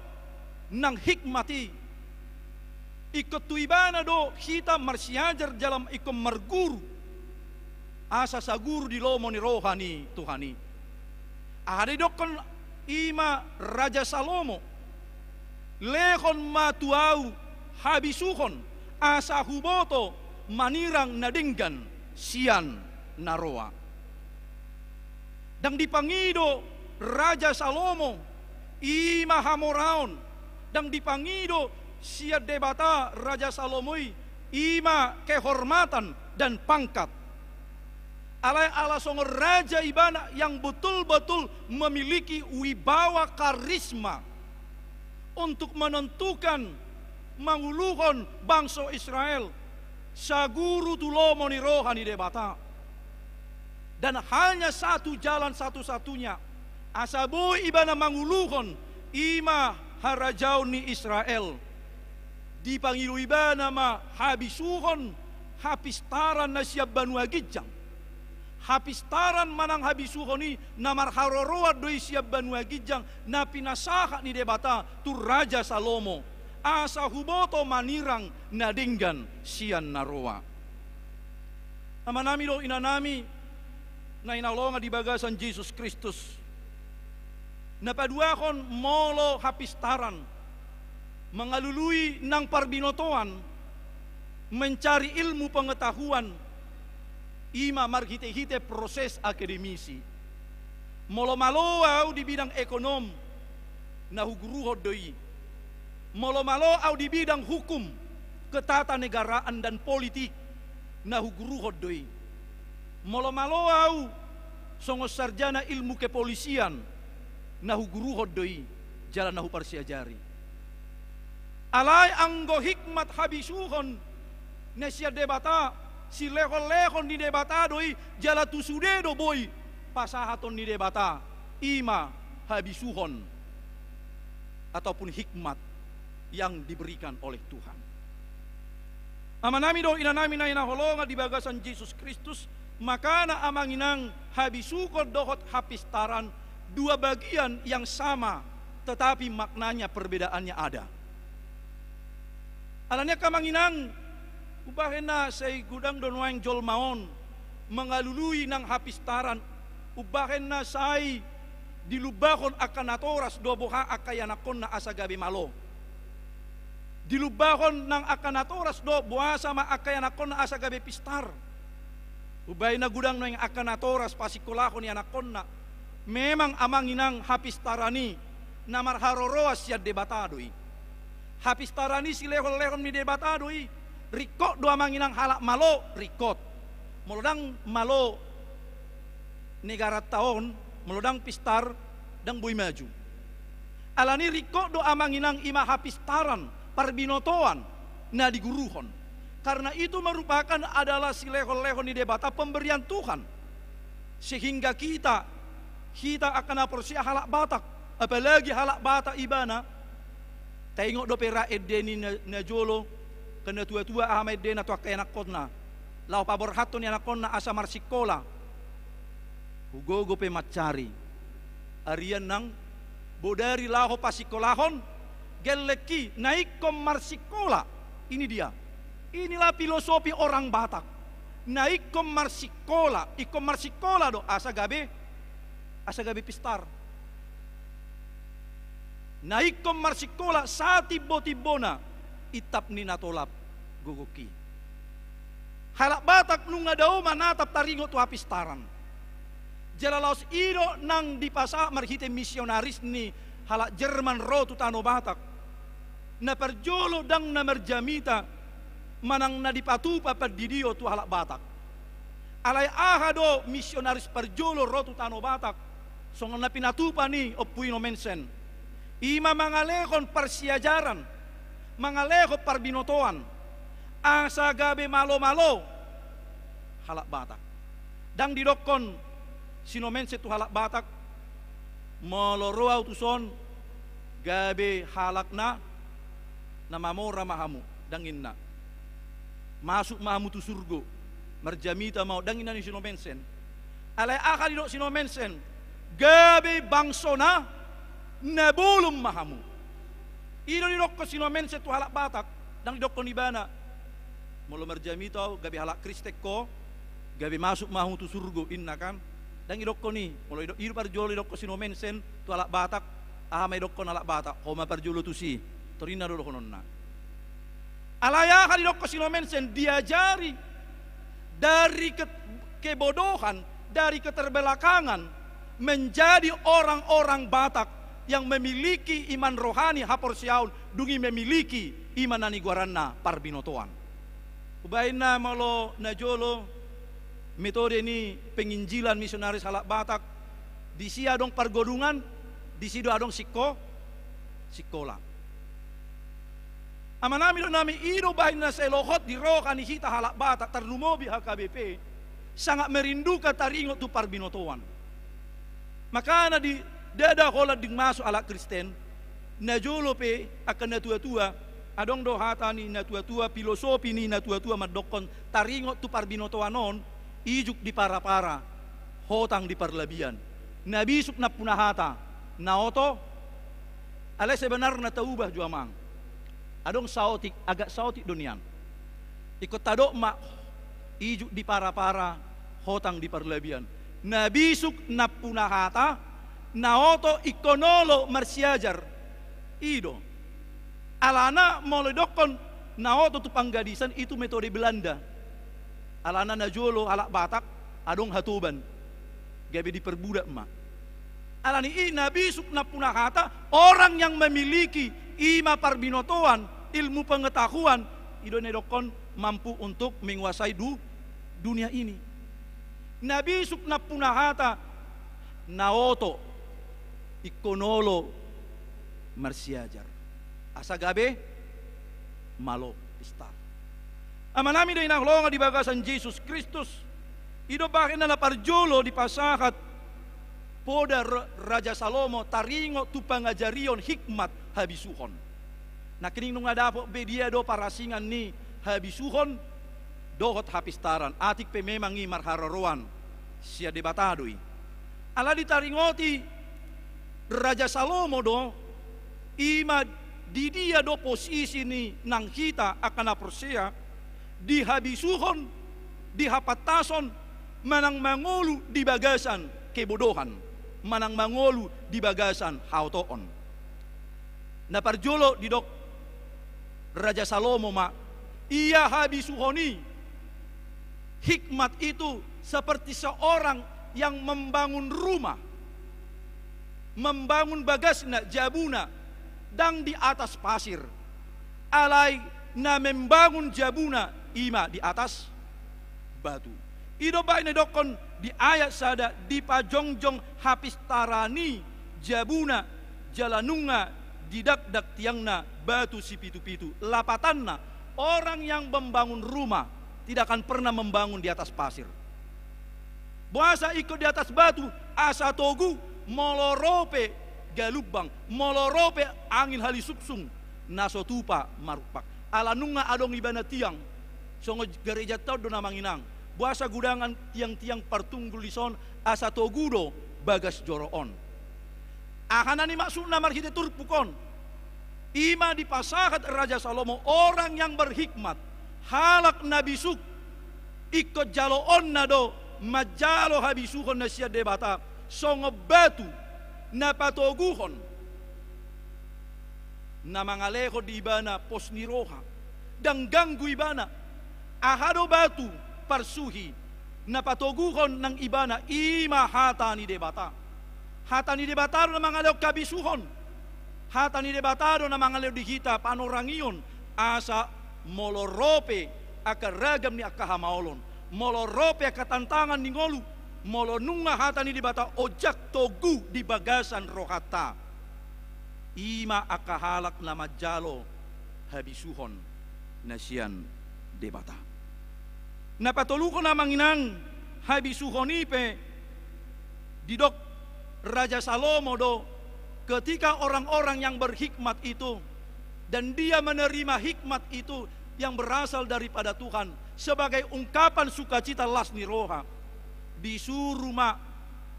ng hikmati iketuibana do kita marsiajar dalam ikom marguru asa saguru di lomo ni rohani Tuhani. Ahadi dokon ima Raja Salomo lehon matuau habisuhon asa huboto manirang nadinggan sian naroa. Dang dipangido Raja Salomo ima hamoraon dang dipangido siya debata Raja Salomoi ima kehormatan dan pangkat. Alay ala songor raja ibana yang betul-betul memiliki wibawa karisma untuk menentukan manguluhon bangsa Israel saguru tulomo ni rohani debata. Dan hanya satu jalan satu-satunya asaboy ibana manguluhon ima harajau ni Israel dipanggil ibana ma habisuhon hapistaran na siya Banu Agijang. Hapistaran manang habisuhon ni namar haroroa doi siya Banu Agijang na pinasaha ni debata tu Raja Salomo asa huboto manirang nadinggan siyan naroa. Amanami do inanami na inalonga di bagasan Jesus Kristus napaduakon molo hapistaran mengalului ng parbinotoan mencari ilmu pengetahuan ima marhite-hite proses akademisi molo maloau di bidang ekonom nahuguruho doi molo maloau di bidang hukum ketatanegaraan dan politik nahuguruho doi molo maloau songo sarjana ilmu kepolisian nahuguruho doi jalan nahu parsiajari. Alay anggo hikmat habisuhon na siya debata si lehon-lehon ni debata doi jala tusudedo boy pasahaton ni debata ima habisuhon ataupun hikmat yang diberikan oleh Tuhan. Amanami do inanami na inaholonga di bagasan Jesus Kristus maka na amanginang habisukod dohot hapistaran dua bagian yang sama tetapi maknanya perbedaannya ada. Alanya kamanginang ubahin na say gudang donwang jolmaon mengalului ng hapistaran ubahin na say dilubahon akanatoras doboha akayanakon na asagabi malo. Dilubahon ng akanatoras do buasa ma akayanakon na asagabi pistar. Ubay na gudang ng akanatoras pasikulahon ni anakon na memang amanginang hapistarani na marharoroas siya debatadoi. Hapistarani si lehon-lehon ni debatadoi rikot do amanginang halak malo rikot. Melodang malo negara taon melodang pistar dan boy maju. Alani rikot do amanginang ima hapistaran parbinotoan na diguruhon. Karena itu merupakan adalah si lehon-lehon di debata pemberian Tuhan. Sehingga kita akan aprosia halak batak. Apalagi halak batak ibana. Tengok do pera edeni na jolo. Kena tua-tua ahmed dena tua kaya nakonna. Lau pabor haton ya nakonna asa marsikola. Hugogo pe macari. Arian nang bodari laho pasikolahon. geleki naik marsikola. Ini dia. Inilah filosofi orang Batak. Naik marsikola, marsikola do asagabe pistar. Naik marsikola sa tibo-tibona itap ni natolap guguki. Halak Batak nung nadaw manatap taringo tu apistaran. Jalalaos ino nang dipasa marhite misionaris ni halak Jerman ro tu tano Batak. Na perjolo dang na merjamita manang na dipatupa perdidio tu halak Batak. Alay ahado misionaris perjolo ro tu tano Batak. Songon na pinatupa ni opuino mensen. Ima mangalekon persiajaran, mangalekon parbinotoan, asa gabe malo-malo halak Batak. Dang didokon sinomense tu halak Batak moloroa utuson gabe halak na mamora mahamu dangin na masuk mahamu tu surgo merjamita mau dangin na ni sinomensen alay akal didok sinomensen gabe bangsona nabulum mahamu ino didok ko sinomense tu halak Batak dang didok ko nibana molo merjamita gabe halak kristek ko gabe masuk mahamu tu surgo inna kan dang idok ko ni molo idok parjolo idok ko sinomensen tu halak Batak may idok ko na halak Batak koma parjolo tu si torina dulu kononna alaya kan idok ko sinomensen diajari dari kebodohan dari keterbelakangan menjadi orang-orang Batak yang memiliki iman rohani hapor siaun dungi memiliki iman nani guaranna parbinotoan ubaina malo najolo metode ini penginjilan misionaris halak Batak di sia dong pergodungan di sido adong sikola amanami do nami ido bahin na selohot di roka ni hita halak Batak terlumobi HKBP sangat merindukan taringo tu parbinotoan makana di dada kola ding masuk ala Kristen najolo pe akan natua-tua adong do hata ni natua-tua filosofi ni natua-tua madokon taringo tu parbinotoan non ijuk di para-para hotang di parlabian nabisuk na punahata naoto alay sebenarnya taubah juamang adong sautik agak sautik dunian ikut tadok mak ijuk di para-para hotang di parlabian nabisuk na punahata naoto ikonolo marsiajar ido alana molodokon naoto tu panggadisan itu metode Belanda alana najolo halak Batak adong hatuban gabe diperbudak mak alani nabisuk na punahata orang yang memiliki ima parbinotoan ilmu pengetahuan ido nedokon mampu untuk menguasai dunia ini nabisuk na punahata naoto ikonolo marsiajar asagabe malo pistar amanami day naklonga di bagasan Jesus Kristus ido bakin na parjolo di pasakat poda Raja Salomo taringo tu pangajarion hikmat habisuhon na kining nung nadapo bedia do parasingan ni habisuhon dohot hapistaran atik pe memang ngi marhararoan sia debatadoi ala ditaringoti Raja Salomo do ima di dia do posisi ni nang kita akan aprosia di habisuhon di hapatason manang mangolu di bagasan kebodohan manang mangolu di bagasan hautoon na parjolo di dok Raja Salomo ma ia habisuhoni hikmat itu seperti seorang yang membangun rumah membangun bagasna jabuna dang di atas pasir alai na membangun jabuna ima di atas batu ido bae dokon di ayat sada di pajongjong hapistarani jabuna jalanunga didak-dak tiangna batu si pitu-pitu lapatanna orang yang membangun rumah tidak akan pernah membangun di atas pasir buasa ikut di atas batu asa togu molorope galubang molorope angin halisuksung nasotupa marupak alanunga adong ibana tiang songo gereja tau do namanginang buasa gudangan tiang-tiang partunggul lison asa togudo bagas joroon ahanani maksudna marhite turpukon Ima dipasahat Raja Salomo orang yang berhikmat. Halak nabisuk ikut jaloon na do majalo habisuhon na siya debata songo batu na patoguhon na mga leho di ibana pos niroha dang ganggu ibana ahado batu parsuhi na patoguhon ng ibana ima hata ni debata na mga leho kabisuhon hata ni debata na mga leho dihita panorangiyon asa molorope akaragam ni akahamaolon molorope akatantangan ni ngolu molonunga hata ni dibata ojak togu di bagasan rohata ima akahalak na majalo habisuhon nasian debata napatuluko na manginang habisuhon ipe didok Raja Salomo do ketika orang-orang yang berhikmat itu dan dia menerima hikmat itu yang berasal daripada Tuhan sebagai ungkapan sukacita lasni roha disuruh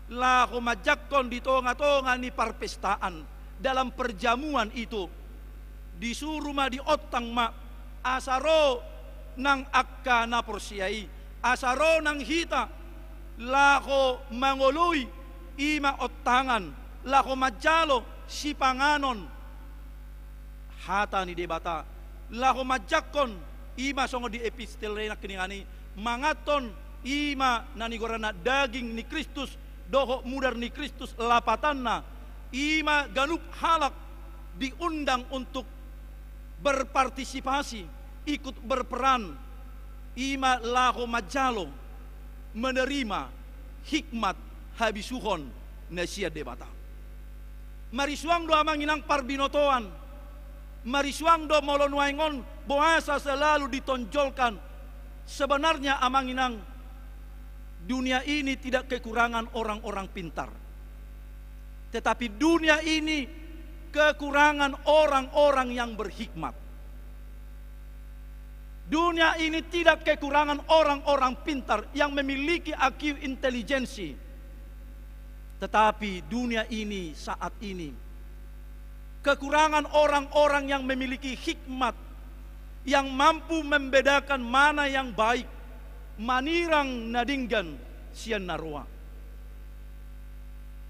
lahu majakon di tonga-tonga ni parpestaan dalam perjamuan itu disuruh di otang asaro nang akka na porsiai asaro nang hita lahu mangului ima otangan lahu majalo si panganon hata ni debata lahu majakon ima songo di epistelena keningani mangaton ima nanigorana daging ni Kristus doho mudar ni Kristus lapatanna ima ganup halak diundang untuk berpartisipasi ikut berperan ima lahu majalo menerima hikmat habisuhon nasia debata marisuang do amanginang parbinotoan marisuang do molonuaingon boasa selalu ditonjolkan sebenarnya amanginang dunia ini tidak kekurangan orang-orang pintar tetapi dunia ini kekurangan orang-orang yang berhikmat dunia ini tidak kekurangan orang-orang pintar yang memiliki IQ intelijensi tetapi dunia ini saat ini kekurangan orang-orang yang memiliki hikmat yang mampu membedakan mana yang baik manirang nadinggan sian narua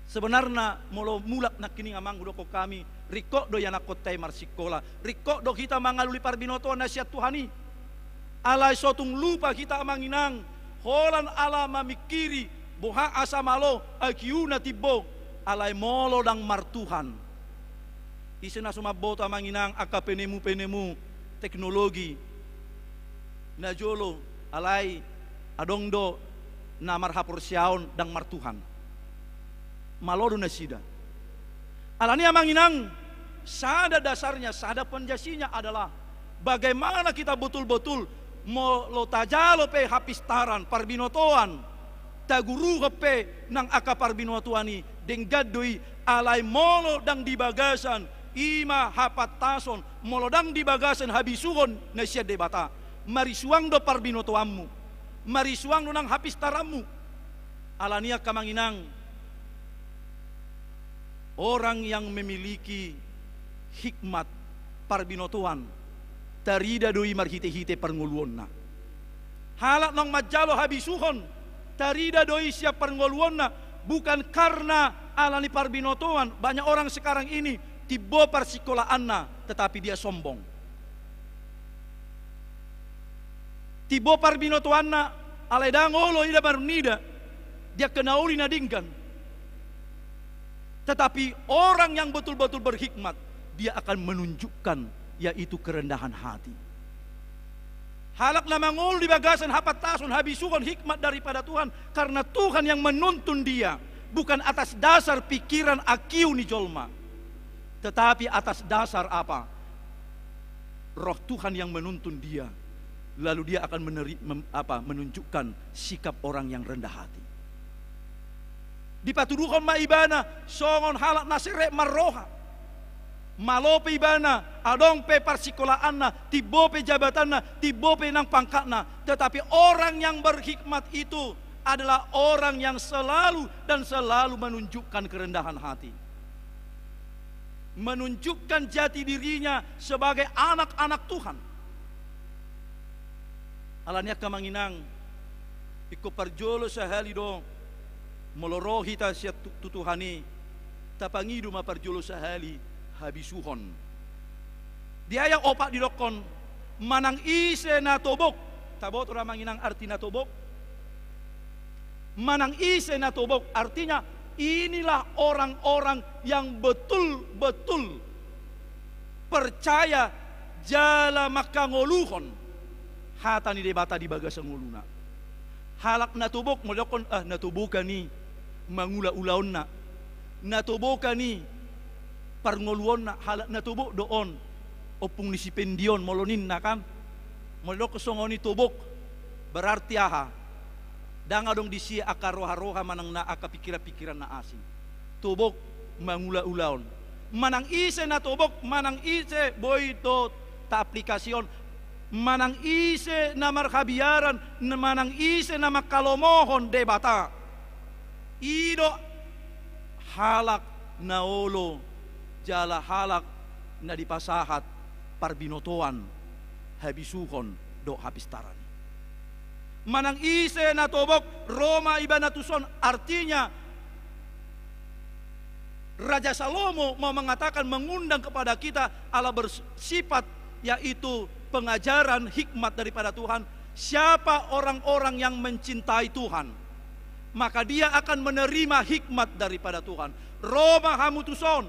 sebenarnya molo mulak nak kini ngamang doko kami riko do yana kotai marsikola riko do kita mangaluli parbinoto nasihat Tuhani alai sotung lupa kita amanginang holan ala mamikiri boha asamalo akiuna tibo alai molo dang martuhan isena sumabota amanginang akapenemu penemu teknologi najolo alai adongdo namar hapur siaon dang martuhan malodo nasida alani amanginang sada dasarnya sada penjasinya adalah bagaimana kita betul-betul molo tajalo pe hapistaran parbinotoan taguru pe nang aka parbinotoani denggadoi alai molo dang di bagasan ima hapatason molodang di bagasan habisuhon nasia debata marisuang do parbinotoammu marisuang do nang hapistaramu alania kamanginang orang yang memiliki hikmat parbinotoan tarida doi marhite-hite pernguluonna halak nang majalo habisuhon tarida doi siap pernguluonna bukan karena alani parbinotoan banyak orang sekarang ini tibo parsikolaanna tetapi dia sombong tibo parbinotoanna aledangolo ida barunida dia kenauli nadinggan tetapi orang yang betul-betul berhikmat dia akan menunjukkan yaitu kerendahan hati halak na mangol di bagasan hapatason habisuhon hikmat daripada Tuhan karena Tuhan yang menuntun dia bukan atas dasar pikiran akiu ni jolma tetapi atas dasar apa? Roh Tuhan yang menuntun dia. Lalu dia akan menunjukkan sikap orang yang rendah hati. Dipatuduhon maibana songon halak nasire marroha. Malope ibana adong pe parsikolaanna, tibope jabatanna, tibope nang pangkatna. Tetapi orang yang berhikmat itu adalah orang yang selalu dan selalu menunjukkan kerendahan hati. menunjukkan jati dirinya sebagai anak-anak Tuhan. Alanya kamanginang iko parjolo sahali do molorohi ta siya tutuhani tapangidu maparjolo sahali habisuhon. Diaya opak didokon manang ise na tobok. Tabot orang manginang arti na tobok. Manang ise na tobok artinya inilah orang-orang yang betul-betul percaya jala makangoluhon hatani debata di bagas nguluna. Halak natubok molokon natuboka ni mangula-ulaon na. Natuboka ni parngoluon na halak natubok doon opung nisipendion molonin na kan. Molok songoni tubok berarti aha. Danga dong disi akaroha-roha manang na akapikiran-pikiran na asing. Tubok mangula-ulaon. Manang ise na tubok, manang ise boy to ta aplikasyon. Manang ise na marhabiaran, manang ise na makalomohon debata. Ido halak na olo, jala halak na dipasahat parbinotoan habisuhon do hapistaran. Manang ise na tobok Roma iba natuson artinya Raja Salomo mau mengatakan mengundang kepada kita Allah bersifat yaitu pengajaran hikmat daripada Tuhan. Siapa orang-orang yang mencintai Tuhan maka dia akan menerima hikmat daripada Tuhan. Roma hamutuson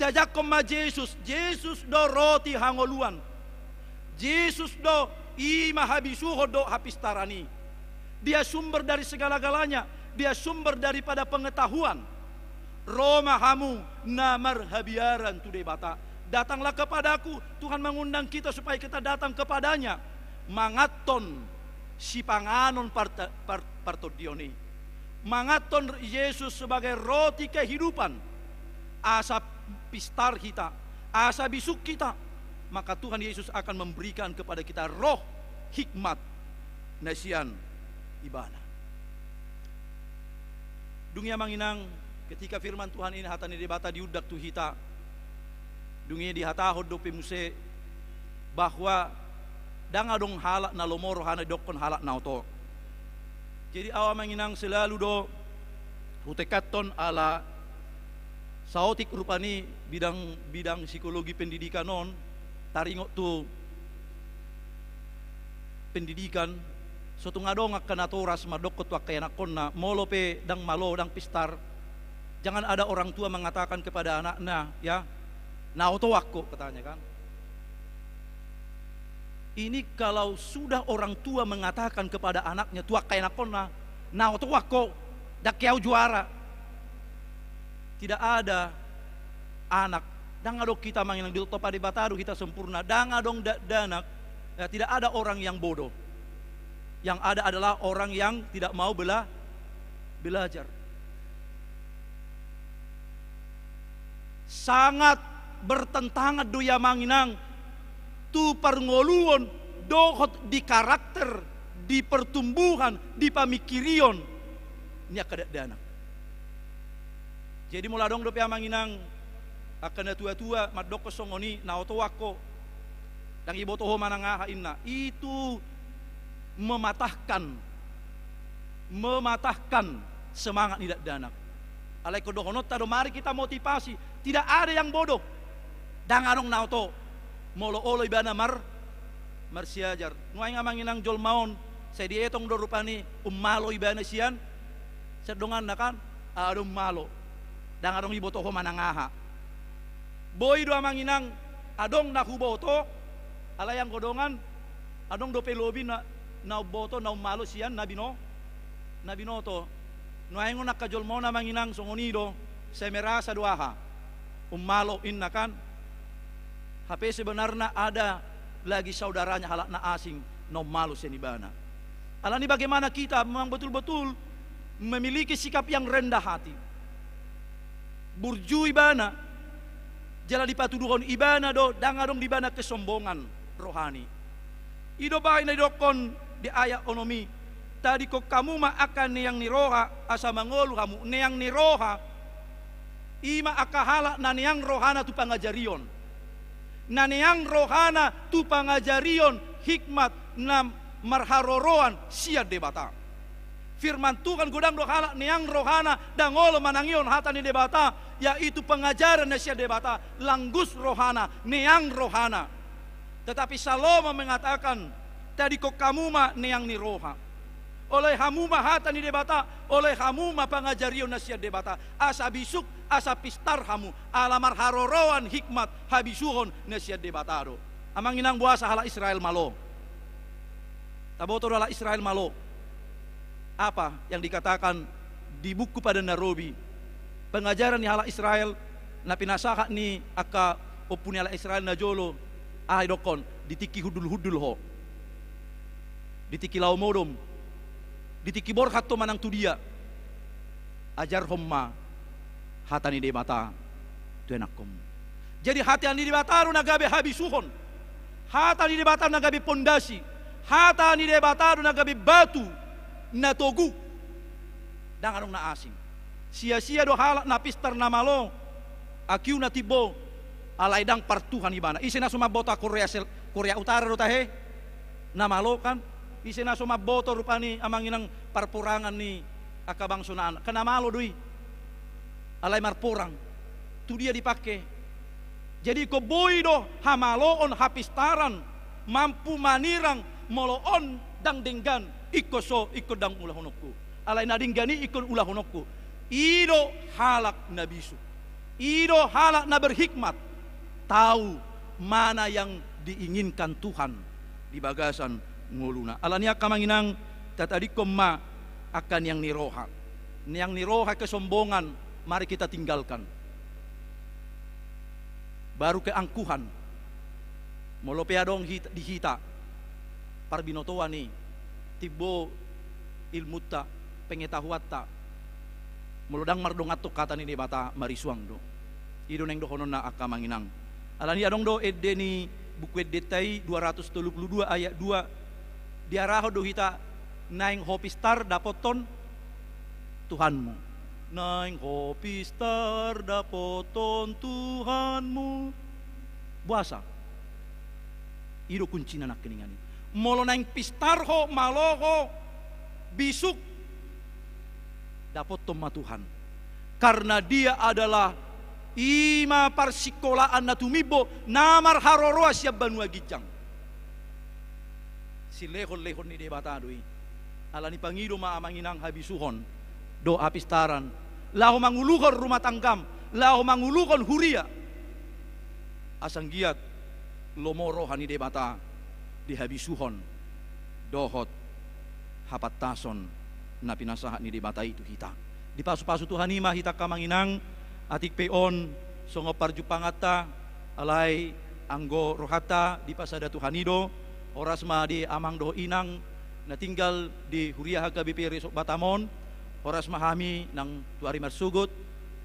jajak koma Yesus do roti hangoluan. Yesus do ima habisuho do hapistarani. Dia sumber dari segala-galanya. Dia sumber daripada pengetahuan. Roma hamu namar habiaran tu debata. Datanglah kepadaku. Tuhan mengundang kita supaya kita datang kepadanya. Mangaton si panganon partodioni. Mangaton Yesus sebagai roti kehidupan. Asa pistar kita, asa bisuk kita. Maka Tuhan Yesus akan memberikan kepada kita roh hikmat nasian ibana. Dunia manginang ketika firman Tuhan ini hatani debata diudak tu hita. Dunia dihatahod do pemuse bahwa danga dong halak na lomoro hana dokon halak na oto. Jadi awa manginang selalu do hutekaton ala saotik rupani bidang psikologi pendidikan non taringok tu pendidikan suatu ngadong kanatoras madok tu akayanakon na molope dang malo dang pistar. Jangan ada orang tua mengatakan kepada anaknya ya nauto aku katanya kan. Ini kalau sudah orang tua mengatakan kepada anaknya tua kayanakon na nauto aku dak kiau juara. Tidak ada anak danga dong kita manginang di topa di bataru kita sempurna. Danga dong danak ya, tidak ada orang yang bodoh. Yang ada adalah orang yang tidak mau belajar. Sangat bertentangan doya manginang tu parngoluon dohot di karakter, di pertumbuhan, di pamikirion. Ini akadat danak. Jadi mula dong dope manginang akan tua-tua madoko songoni naoto wako dang ibotoho manangaha inna itu mematahkan semangat tidak danak. Alai kodohonot tado mari kita motivasi, tidak ada yang bodoh. Dang anong naoto molo olo ibana marsiajar. Nuai ngamanginang jol maon saya dietong do rupani malo ibana sian sedongan nakan adum malo. Dang adong ibotoho manangaha. Boy do manginang adong nakuboto alayang kodongan adong do pelobi na boto na malo sian nabinoto noaingon nakajol mo na manginang songonido semerasa duaha malo inna kan HP sebenarnya ada lagi saudaranya halak na asing no malo senibana. Alani bagaimana kita memang betul-betul memiliki sikap yang rendah hati. Burju ibana jala dipatuduhon ibana do dangadong dibana kesombongan rohani. Ido bahay na idokon di ayat onomi tadi kok kamu ma akan niyang niroha asa mangolu kamu niyang niroha ima akahala naniang rohana tu pangajarion. Naniang rohana tu pangajarion hikmat nam marharoroan sia debata. Firman Tuhan godang dohala niang rohana dangolo manangion hata ni debata, yaitu pengajaran sia debata langgus rohana niang rohana. Tetapi Salomo mengatakan tadi kok kamu ma niang ni roha. Oleh hamu ma hata ni debata, oleh hamu ma pangajarion sia debata. Asa bisuk asa pistar hamu alamar haroroan hikmat habisuhon sia debatado. Amang inang buasa hala Israel malo. Taboto hala Israel malo. Apa yang dikatakan di buku pada Narobi, pengajaran ni hala Israel na pinasaka ni aka opuni hala Israel na jolo ahay dokon ditiki hudul-hudul ho, ditiki lau modom, ditiki borhat to manang tudia ajar homma hata ni debata tuenakom. Jadi hati ni debata ru nagabe habisuhon, hata ni debata nagabe pondasi, hata ni debata ru nagabe batu na togu danganong na asing. Sia-sia do halak na pistar na malo akiu na tibo alay dang partuhan ibana. Isi na sumabota Korea Utara do tahe na malo kan. Isi na sumaboto rupani amanginang parpurangan ni akabangsunaan. Kana malo doi alay marpurang. Tu dia dipakai. Jadi ko boy do hamaloon hapistaran mampu manirang moloon dang denggan iko so iko dang ulah honokku alai nading gani ikon ulah honokku ido halak nabisu, ido halak na berhikmat, tahu mana yang diinginkan Tuhan di bagasan nguluna. Alania kamanginang tatadiko ma akan yang niroha kesombongan mari kita tinggalkan, baru keangkuhan molopeadong dihita parbinotoan ni tibo ilmuta pengetahuatta mulodang mardongato kata ni debata marisuang do ido neng do honon na akamanginang alani adong do edde ni buku detai 232 ayat 2 diaraho do hita naing hopistar dapoton Tuhanmu, naing hopistar dapoton Tuhanmu buasa ido kunci nanak keningani molo naing pistarho maloho bisuk dapat toma Tuhan karena dia adalah ima parsikolaan na tumibo namar haroroa siap banua gijang si lehon ni debatadoi alani pangido maamanginang habisuhon do apistaran lahu manguluhon rumah tanggam lahu manguluhon huria asang giat lomoro hani debata di habisuhon dohot hapat tason na pinasahat ni debata itu hita di pasu-pasu Tuhan ima hita kamanginang atik peon songo parjupangata alai anggo rohata di pasada Tuhanido oras ma di amang do inang na tinggal di Huria HKBP Resok Batamon oras mahami nang tuari marsugut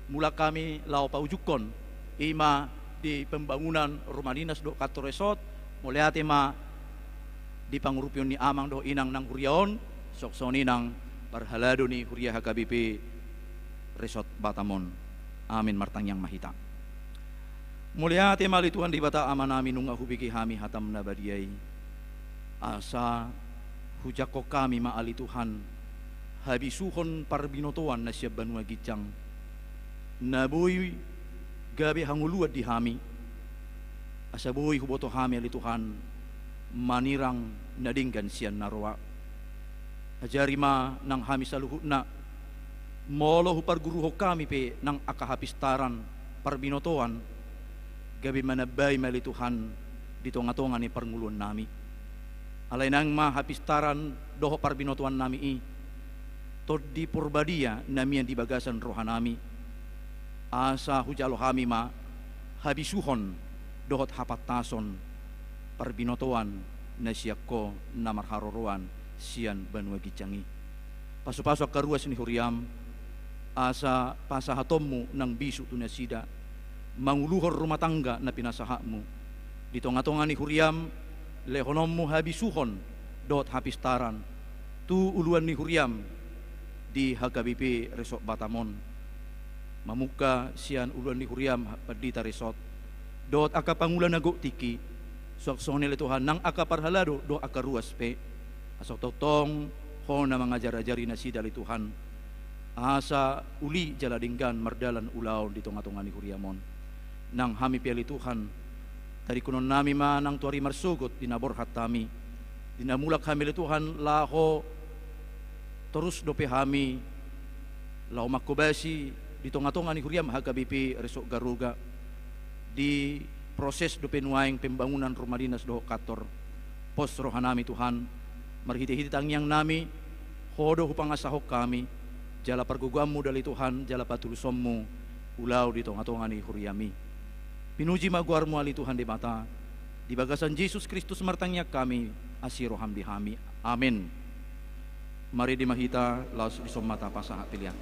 mula kami lau paujukon ima di pembangunan rumah dinas do kato resort muliate ma di pangurupion ni amang do inang nang huriaon soksoni nang barhalado ni Huria HKBP Resort Batamon. Amin martang yang mahita. Mulia temali Tuhan di bata amanami nung ahubiki hami hatam nabadiai. Asa hujako kami maali Tuhan habisuhon parbinotoan na siya banua gijang. Naboy gabi hanguluad di hami. Asa boy huboto hami ali Tuhan manirang nadinggan siyan narwa ajari ma nang hami saluhut na molo huparguruho kami pe nang akahapistaran parbinotoan gabi manabay mali Tuhan ditonga-tonga ni parngulon nami alay nang mahapistaran doho parbinotoan nami i tod di purbadia nami yang di bagasan roha nami asa hujalo hami ma habisuhon dohot hapat tason parbinotoan na siyako na marharoroan siyan banua gicangi pasu-pasu karuas ni huriam asa pasahatommu nang bisu tu nasida manguluhor rumah tangga na pinasahakmu di tonga-tonga ni huriam lehonommu habisuhon dot hapistaran tu uluan ni huriam di HKBP Resok Batamon mamuka sian ulan di huriam padita resort dot aka pangulan nago tiki suak sonel Tuhan nang aka parhalado do aka ruas pe asok totong ho na mengajar-ajari nasi dari Tuhan asa uli jaladinggan mardalan ulaw di tonga-tonga ni huriamon nang hami piali Tuhan dari kunon nami manang tuari marsugot dinaborhat tami dinamulak hami li Tuhan laho terus dope hami lau makobasi di tonga-tonga ni huriam hagabipi resok garuga di proses do penuaing pembangunan rumah dinas do kator pos rohanami Tuhan marhiti-hiti tangyang nami hodo hupang asahok kami jala perguguammu dari Tuhan jala patulusommu ulau di tonga-tonga ni huriami pinuji maguarmu ali Tuhan di mata di bagasan Yesus Kristus martangnya kami asiroham dihami amin. Mari dimahita laus disomata pasah pilihan.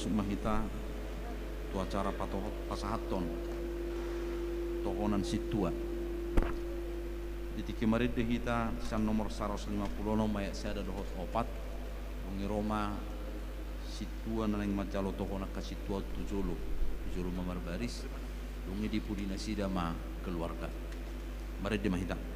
masuk mahita tu acara pasahaton tohonan situa di kemarin deh kita san nomor 150 ayat saya ada dohot opat ungi Roma situa naneng macalo tohona kasitua tujulu mamar baris ungi di pudina sida ma keluarga mari di mahita.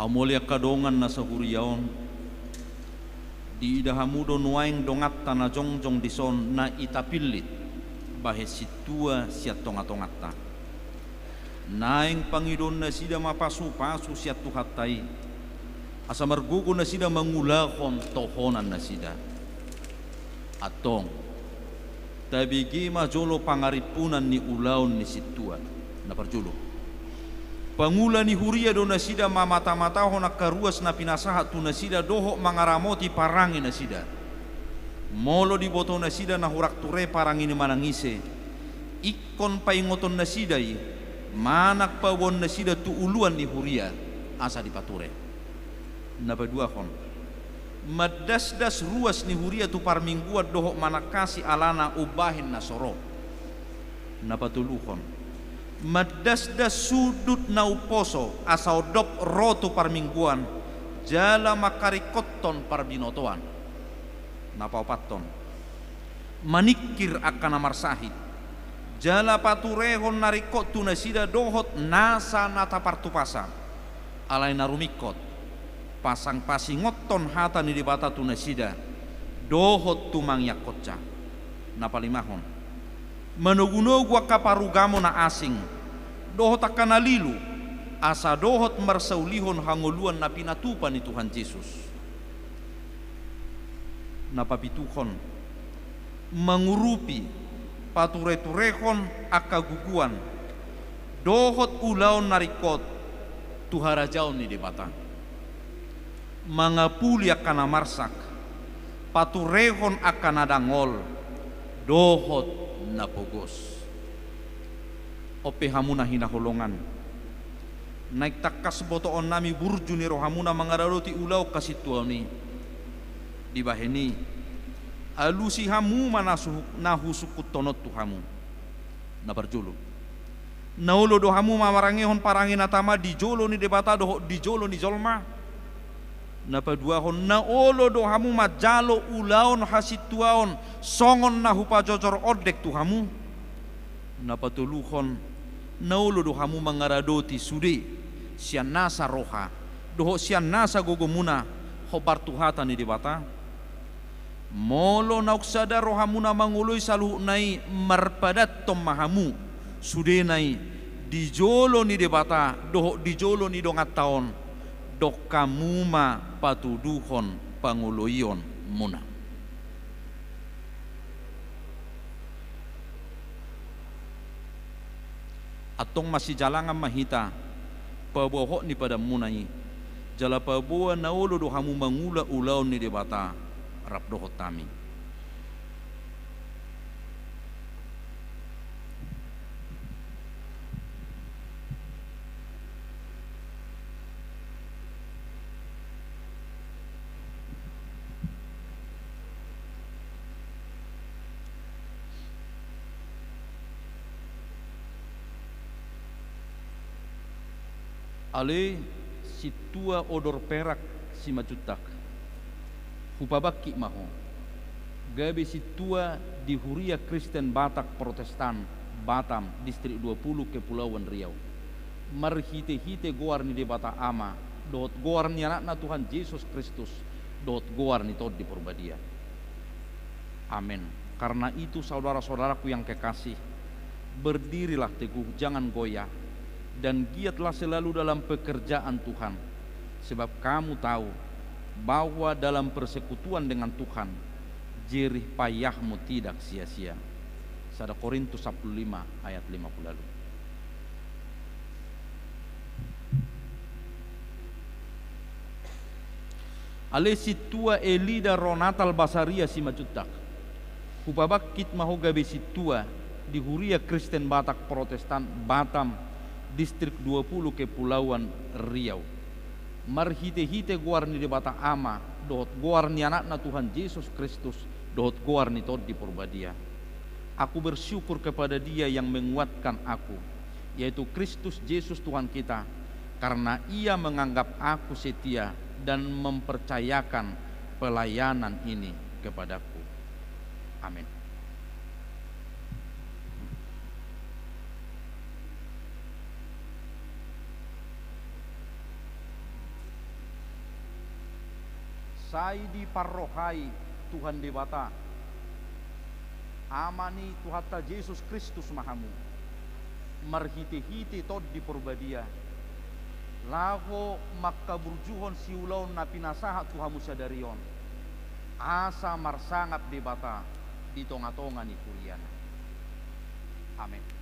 Hamulia kadongan na sa huriyaon di idahamudo nuaing dongat tanah jongjong dison na itapilit bahe situa siat tongat-tongata naing pangidon na sida mapasu-pasu siat tuhatai asa margugo na sida mangulakon tohonan na sida atong tabigi majolo pangaripunan ni ulaon ni situa na parjulo pangula ni huria do nasida mamata-mata ho nakaruas na pinasahat tu nasida doho mangaramoti parangi nasida molo di boto nasida na hurak ture parangi ni manangise ikon paingoton nasida i manak pawon nasida tu uluan ni huria asa di pature nabadua kon madas-das ruas ni huria tu parmingguat doho manakasi alana ubahin nasoro napatulukon madas-das sudut nauposo asau dop rotu parmingguan jala makarikoton parbinotoan napaupaton manikir akan amar sahid jala paturehon narikot tunasida dohot nasa nata partupasa alai narumikot pasang pasingoton hata ni dibata tunasida dohot tumangyakotca napalimahon menugunogu kaparugamo na asing dohot akan alilu asa dohot marsaulihon hangoluan na pinatupan ni Tuhan Yesus napapituhon mengurupi pature-turehon akaguguan dohot ulaon narikot tuharajaon ni debata mangapuli akan amarsak paturehon akan adangol dohot napogos ope hamuna hinaholongan naik takas botoon nami burju ni rohamuna mangararoti ulau kasituani di baheni alusi hamu nahu sukut tonot tu hamu na berjulu naulo do hamu mamarangehon parangin atama di jolo ni debata do di jolo ni jolma napaduahon na olo do hamu majalo ulaon hasituaon songon na hupajojor odek tu hamu napatuluhon na olo do hamu mangaradoti sude sian nasa roha doho sian nasa gogomuna hobar tuhatan ni debata molo nauksada rohamuna mangului saluh nai marpadat tom mahamu sude nai dijolo ni debata doho dijolo ni dongat taon dok kamuma patuduhon panguloyon muna. Atong masih jalangan mahita pabohok ni pada munai jala paboa naulo do hamu mangula ulau ni debata rap dohot tami. Ale situa odor perak si macutak hupabaki maho gabe situa di Huria Kristen Batak Protestan Batam distrik 20 Kepulauan Riau marhite-hite goar ni debata ama dot goar ni anakna Tuhan Yesus Kristus dot goar ni tod di Purbadia. Amin. Karena itu saudara-saudaraku yang kekasih, berdirilah teguh, jangan goyah, dan giatlah selalu dalam pekerjaan Tuhan, sebab kamu tahu bahwa dalam persekutuan dengan Tuhan jerih payahmu tidak sia-sia. 1 Korintus 15 ayat 50 lalu. Ale situa Elida Ronatal Basaria si macutak hupabakit mahogabe situa di Huria Kristen Batak Protestan Batam distrik 20 Kepulauan Riau marhite-hite goar ni debata ama dot goar ni anakna Tuhan Yesus Kristus dot goar ni tod di Purbadia. Aku bersyukur kepada Dia yang menguatkan aku, yaitu Kristus Yesus Tuhan kita, karena Ia menganggap aku setia dan mempercayakan pelayanan ini kepadaku. Amin. Saidi parrohai Tuhan debata amani Tuhata Yesus Kristus mahamu marhite-hite tod di Purbadia laho makkaburjuhon siulaon na pinasaha Tuhamu sadarion asa marsangap debata di tonga-tonga ni Kuriana. Amin.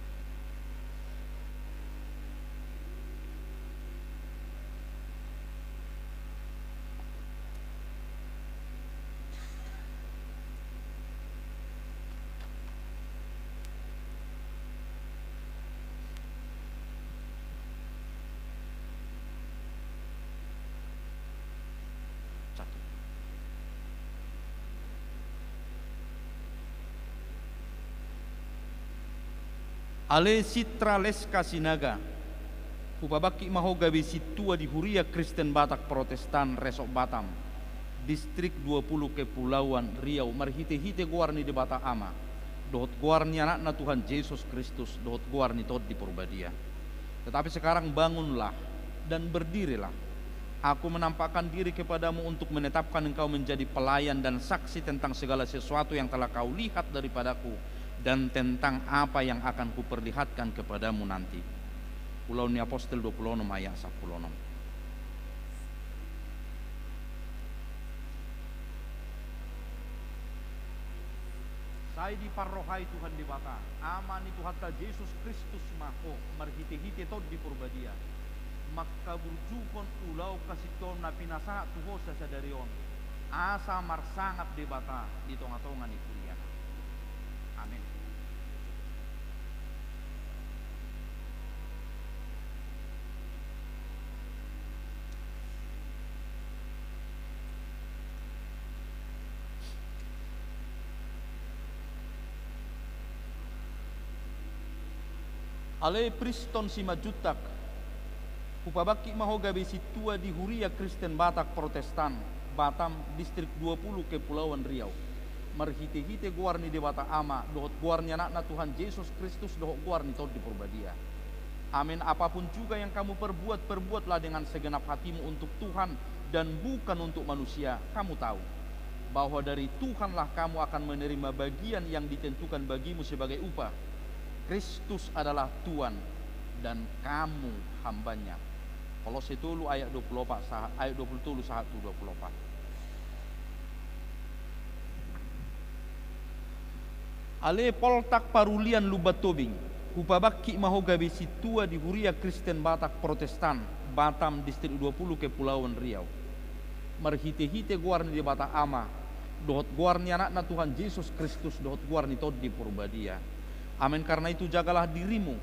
Ale Sitra Leska Sinaga hupabaki mahogabe situa di Huria Kristen Batak Protestan Resok Batam distrik 20 Kepulauan Riau marhite-hite goar ni debata ama dot goar ni anakna Tuhan Yesus Kristus dot goar ni tod di Purbadia. Tetapi sekarang bangunlah dan berdirilah, aku menampakkan diri kepadamu untuk menetapkan engkau menjadi pelayan dan saksi tentang segala sesuatu yang telah kau lihat daripadaku dan tentang apa yang akan kuperlihatkan kepadamu nanti. Ulau ni Apostel 26 ayat 16. Saya di parrohai Tuhan debata amani Tuhata Yesus Kristus maho marhite-hite tod di Purbadia maka burjukon ulau kasiton na pinasa tuho sa sadarion asa marsangap debata di tonga-tonga ni Kuriana. Amin. Ale Priston si majutak Kupabaki mahoga besi tua di Huria Kristen Batak Protestan, Batam, distrik 20 Kepulauan Riau. Marhite-hite guarni de bata ama, dohot guarni anakna Tuhan Yesus Kristus, dohot guarni tod di purbadia. Amin. Apapun juga yang kamu perbuat, perbuatlah dengan segenap hatimu untuk Tuhan dan bukan untuk manusia. Kamu tahu bahwa dari Tuhanlah kamu akan menerima bagian yang ditentukan bagimu sebagai upah. Kristus adalah Tuhan dan kamu hambanya. Kolose 3 ayat 24 ayat 23 1 24. Ale poltak parulian lubat tobing, kupabaki mahoga besi tua di Huria Kristen Batak Protestan, Batam, distrik 20 Kepulauan Riau. Marhite-hite guarni di bata ama, dohot guarni anakna Tuhan Yesus Kristus, dohot guarni tod di purbadia. Amin. Karena itu jagalah dirimu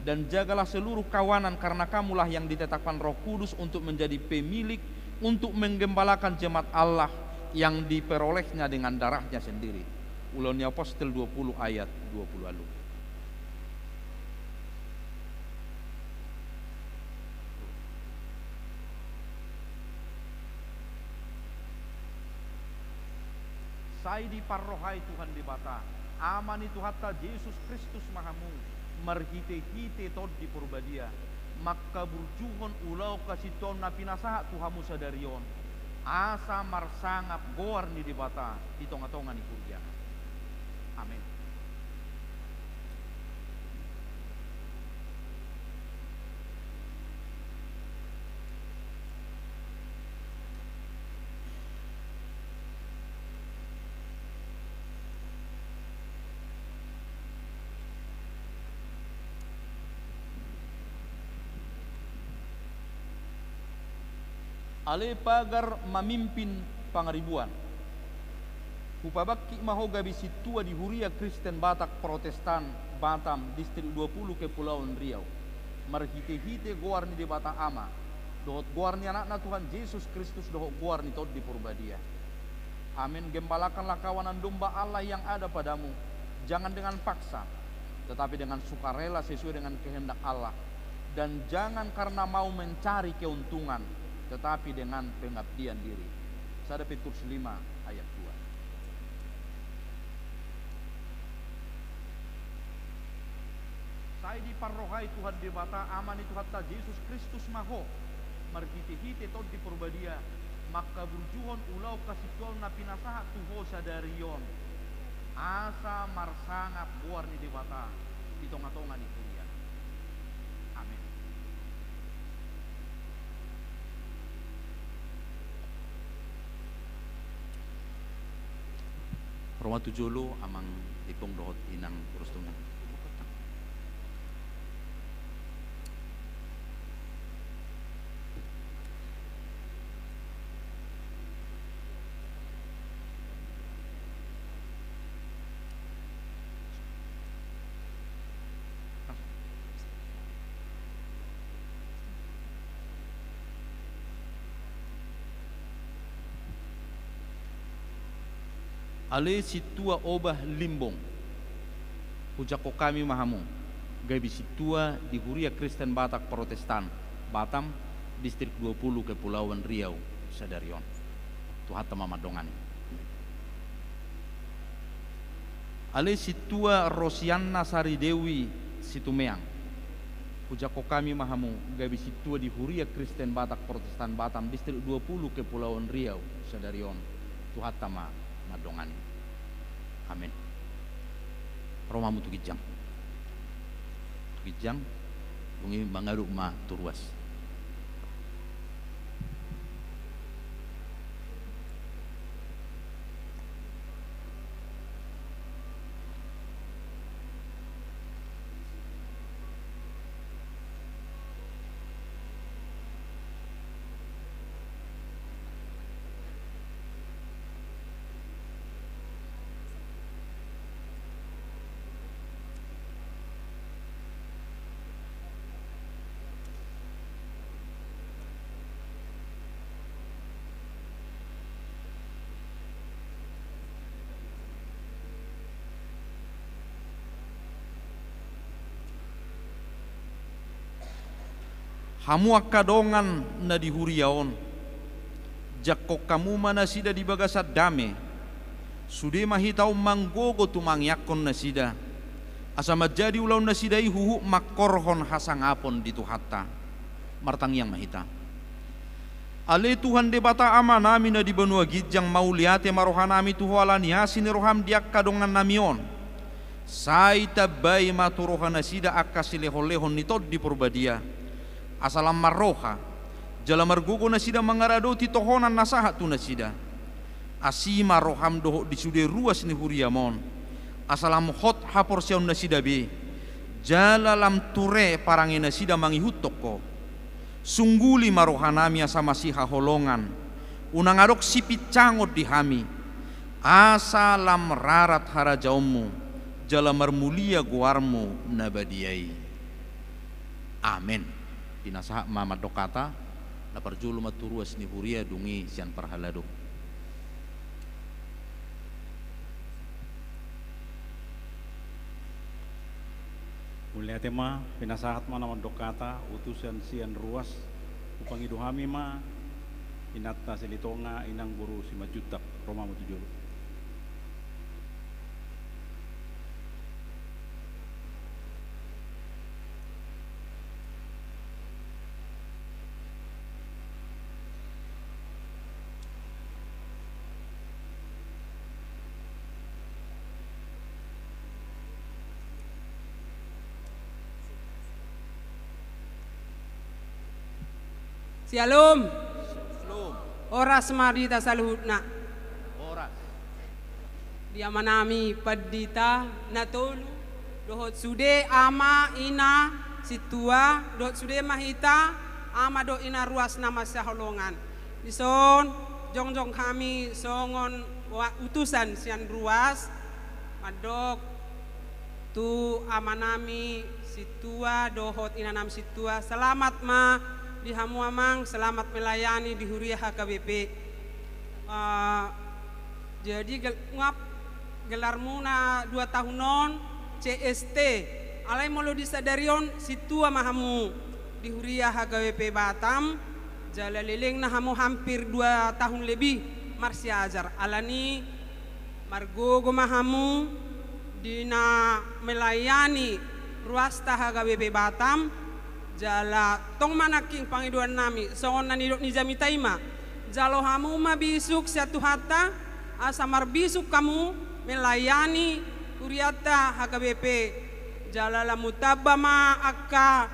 dan jagalah seluruh kawanan, karena kamulah yang ditetapkan Roh Kudus untuk menjadi pemilik, untuk menggembalakan jemaat Allah yang diperolehnya dengan darahnya sendiri. Ulangi Apostel 20 ayat 20 lalu. Sai di parrohai Tuhan di bata, amani Tuhatta Yesus Kristus Mahamu, marhite-hite tod di purbadia, maka burjuhon ulau kasiton na pinasaha Tuhamu sadarion, asa marsangap goarni di bata, di tonga-tonga ni kurja. Amin. Ale pagar memimpin pangaribuan. Kupabaki mahoga bisi tua di Huria Kristen Batak Protestan, Batam, distrik 20 Kepulauan Riau. Marhite-hite guarni di bata ama, dohot guarni anakna Tuhan Yesus Kristus, dohot guarni tod di purbadia. Amin. Gembalakanlah kawanan domba Allah yang ada padamu, jangan dengan paksa, tetapi dengan sukarela sesuai dengan kehendak Allah. Dan jangan karena mau mencari keuntungan, tetapi dengan pengabdian diri. 1 Petrus 5 ayat 2. Sai di parrohai Tuhan di bata, amani Tuhatta Yesus Kristus Maho, marhite-hite tod di purbadia, maka burjuhon ulau kasitol na pinasaha tuho sadarion, asa marsangap guarni di bata, di tonga-tonga ni kuliah. Amin. Roma 7 amang tipong dohot inang kurustungan. Ale situa obah limbong, pujako kami mahamu, gabi situa di Huria Kristen Batak Protestan, Batam, distrik 20 Kepulauan Riau, sadarion. Tuhatta mamadongan. Ale situa Rosianna Sari Dewi Situmeang, pujako kami mahamu, gabi situa di Huria Kristen Batak Protestan, Batam, distrik 20 Kepulauan Riau, sadarion. Tuhatta madongani. Amin. Romamu tu kijang, bungi mangaruk ma turwas. hamu akadongan na di huriaon, jakko kamu mana sida di bagasat dame, sude mahitau manggogo tu mangyakon na sida, asa majadi ulau na sida huhu makorhon hasangapon di tuhatta, martang yang mahita. Ale Tuhan de bata ama nami na di benua gijang mauliate marohanami tuhualani hasini roham diak kadongan namion. Saita bai maturohana sida akasilehon-lehon nitod di purbadia. Asalam marroha jala margogo na sida mangarado ti tohonan nasaha tu na sida. Asima roham doho di sude ruas ni huriamon. Asalam hot haporsiaun na sida be. Jala lam ture parangina sida mangihut toko. Sungguli marohanami asa masih holongan, unang adok sipit cangot di hami, asa lam rarat harajaumu, jala marmulia guarmu nabadiai. Amin. Pinasaha mama dokata, na parjulu maturuas ni huria dungi sian parhalado. Mulia tema pinasahat mana mandokata utusan sian ruas upang iduhami ma inata silitonga inang buru si majutak Roma mutujulu. Shalom. Oras marita saluhutna. Oras. Dia manami padita natolu dohot sude ama ina situa dohot sude mahita ama do ina ruas nama saholongan. Ison jongjong kami songon utusan sian ruas madok tu amanami situa dohot ina nam situa selamat ma di hamuamang selamat melayani di Huriah HKBP. Jadi ngap gelarmu na 2 tahunon CST alai molo disadarion situa mahamu di Huriah HKBP Batam jala leleng na hamu hampir 2 tahun lebih marsi ajar alani margogo mahamu dina melayani ruasta HKBP Batam jala tong manaking pangiduan nami songon nanidok ni jami taima jalo hamu mabisuk satu hatta asa marbisuk kamu melayani Huriata HKBP jala lamutaba ma akka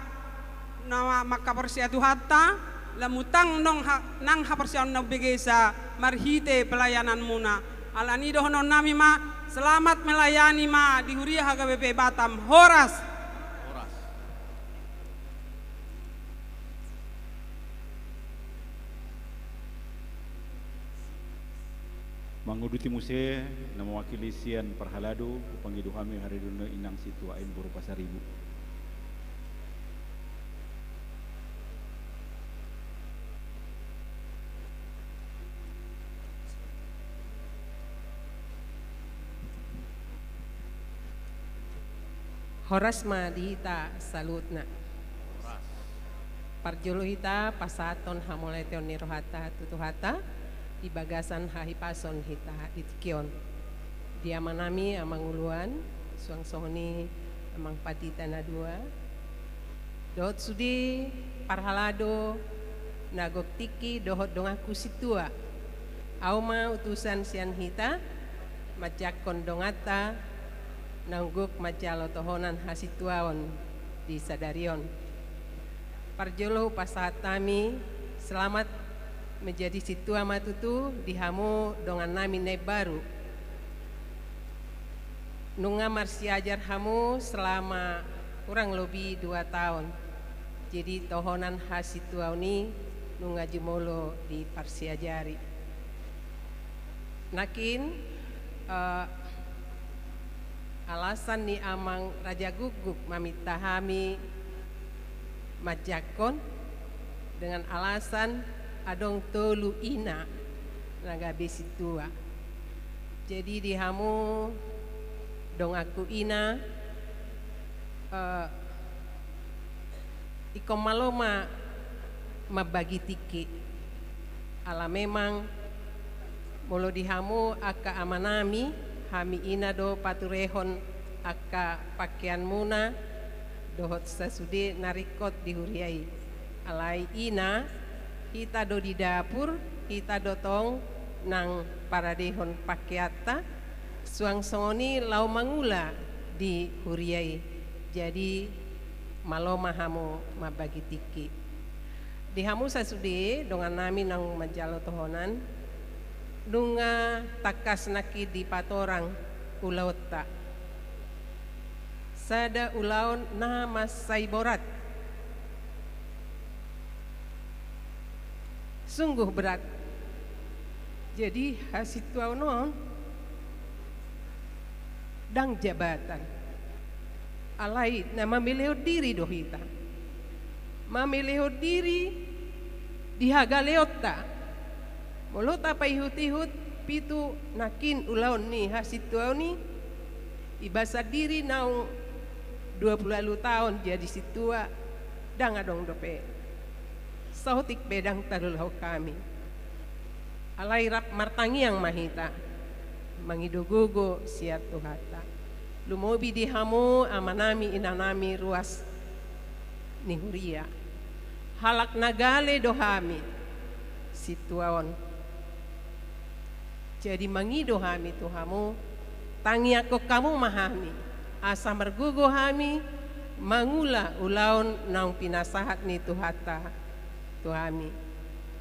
nama maka persiatu hatta lamutang nong nang hapersian na begesa marhite pelayanan muna alani dohonon nami ma selamat melayani ma di Huriah HKBP Batam horas. Manguduti muse na mewakili sian parhalado upang iduhami hari dunia inang situain buru pasaribu. Horas ma dihita salutna. Parjolo hita pasaton hamoleteon nirohata tutuhata di bagasan hahipason hita itikion. Dia manami amang uluan suang sohoni amang patita na dua. Dohot sudi parhalado nagok tiki dohot dongaku situa. Auma utusan sian hita majakon dongata nangguk majalo tohonan hasituaon di sadarion. Parjolo pasatami selamat menjadi situa matutu dihamu dongan nami ne baru. Nunga marsi ajar hamu selama kurang lebih 2 tahun. Jadi tohonan hasitua ini nunga jemolo di parsi ajari. Nakin alasan ni amang raja guguk mamitahami majakon dengan alasan adong tolu ina naga besi tua. Jadi dihamu dong aku ina ikom maloma mabagi tiki. Ala memang molo dihamu aka amanami hami ina do paturehon aka pakaian muna dohot sasude narikot dihuriai. Alai ina kita do di dapur, kita dotong nang paradehon pakeata suang songoni lau mangula di huriai. Jadi malo mahamu mabagi tiki. Dihamu sasude dongan nami nang majalo tohonan dunga takas naki di patorang ulaut ta. Sada ulaun na masai borat. Sungguh berat. Jadi hasil tuau non dang jabatan. Alai na mamileo diri dohita. Mamileo diri dihagaleota. Molo tapa ihut-ihut pitu nakin ulaun ni hasil tuau ni ibasa diri naung 20 tahun jadi situa dang adong dope sautik bedang tarulau kami alai rap martangi yang mahita mangidogogo siat tuhata lumobi dihamu amanami inanami ruas nihuria halak nagale dohami situaon jadi mangidohami tuhamu tangi ako kamu mahami asa mergugo hami mangula ulaun naung pinasahat ni tuhata tuhami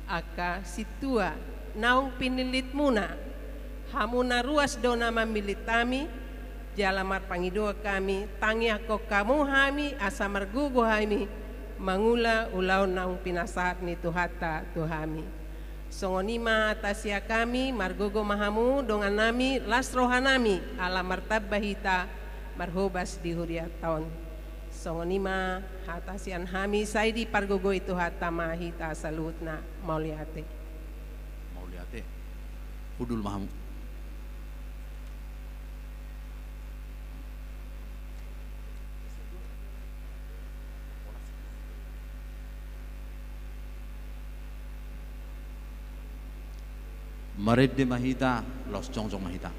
aka situa naung pinilit muna hamuna ruas dona mamilitami jalamar pangidoa kami tangi ako kamu hami asa mergugo hami mangula ulaun naung pinasahat ni tuhata tuhami songonima atasya kami margogo mahamu dongan nami lasrohanami ala martabahita marhobas di huria tahun songonima hatasian hami saidi pargogo itu hata mahita salutna mauliate hudul mahamu maredde mahita los jongjong mahita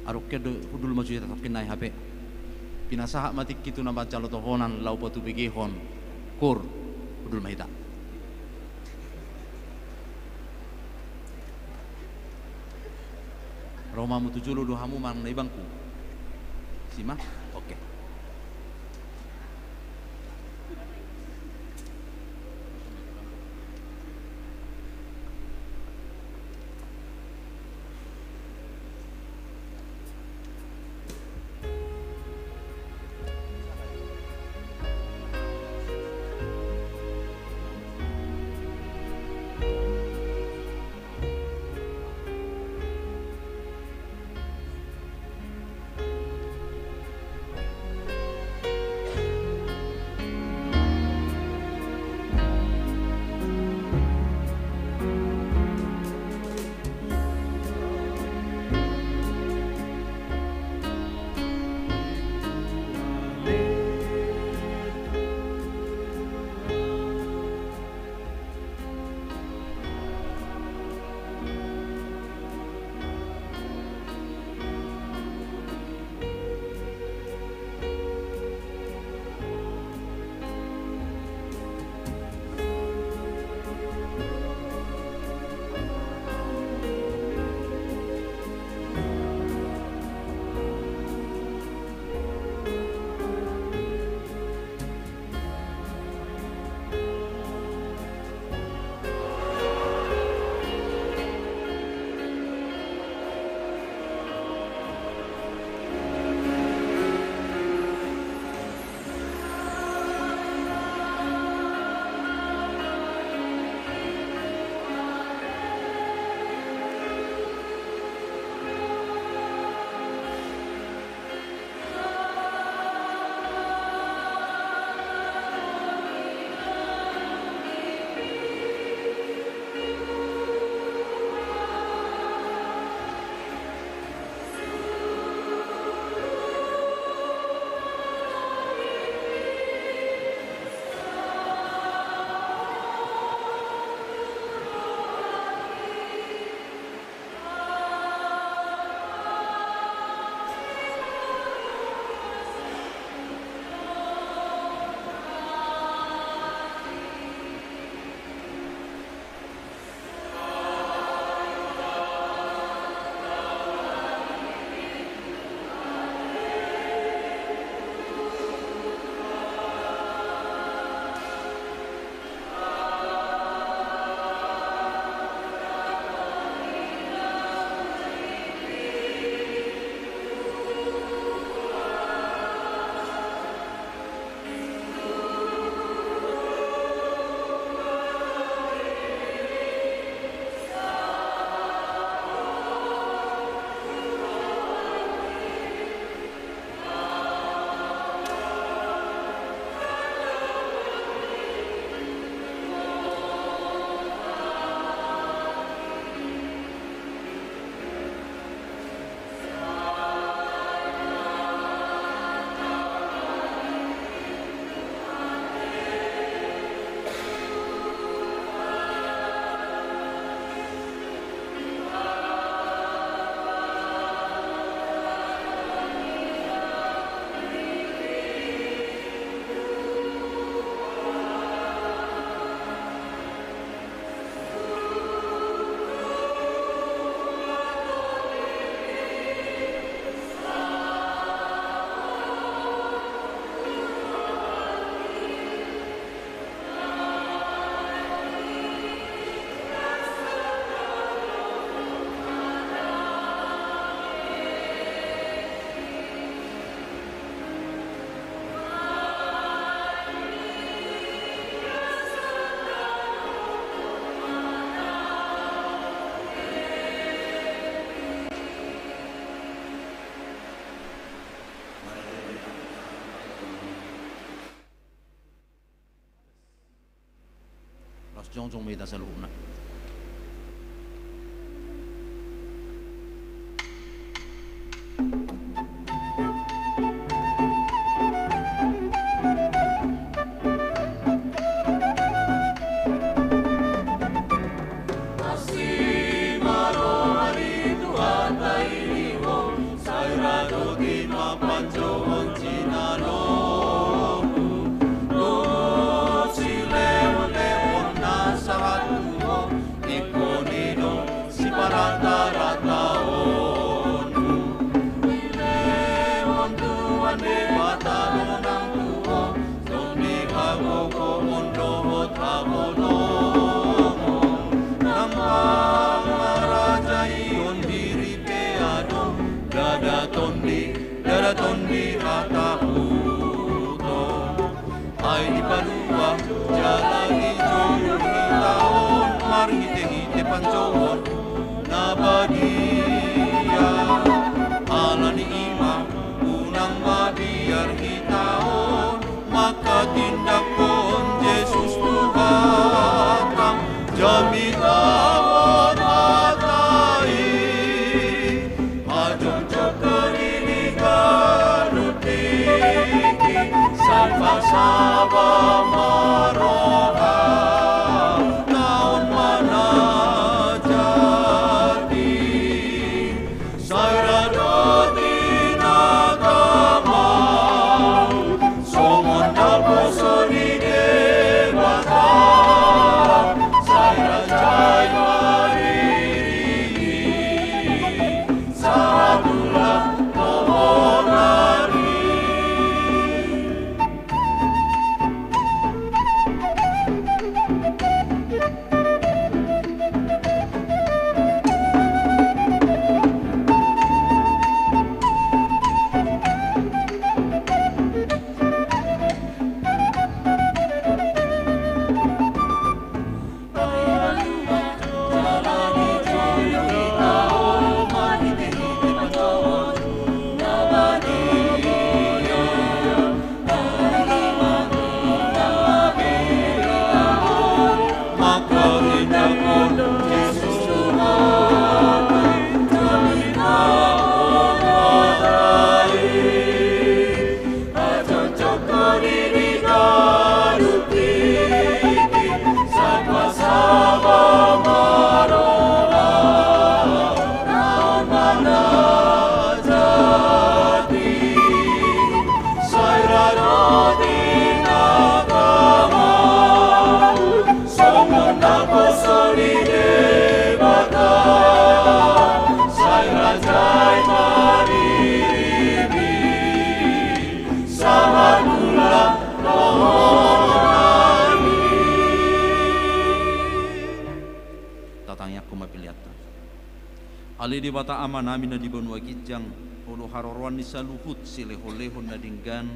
aruknya hudul maju tetap kenai HP pinasaha matik kitu nama calo tohonan lau batu begehon kur hudul mahita Roma mutujulu dohamu mang na ibangku sima oke jong mahita saluna. Tondi hatahuto ay di palua jalagi jong hitaon marhite-hite pancoon nabadia ala ni ima unang mabiar hitaon makatindak kon Yesus Tuhan jami awat hatai ajong cokori Saba maroha naon mana jadi sairado tinagama somon daposo di dewata sairajai mariri saradula nohonari. Ali di bata ama nami na di banua kijang ulu harorwan ni saluhut silehon-lehon na dinggan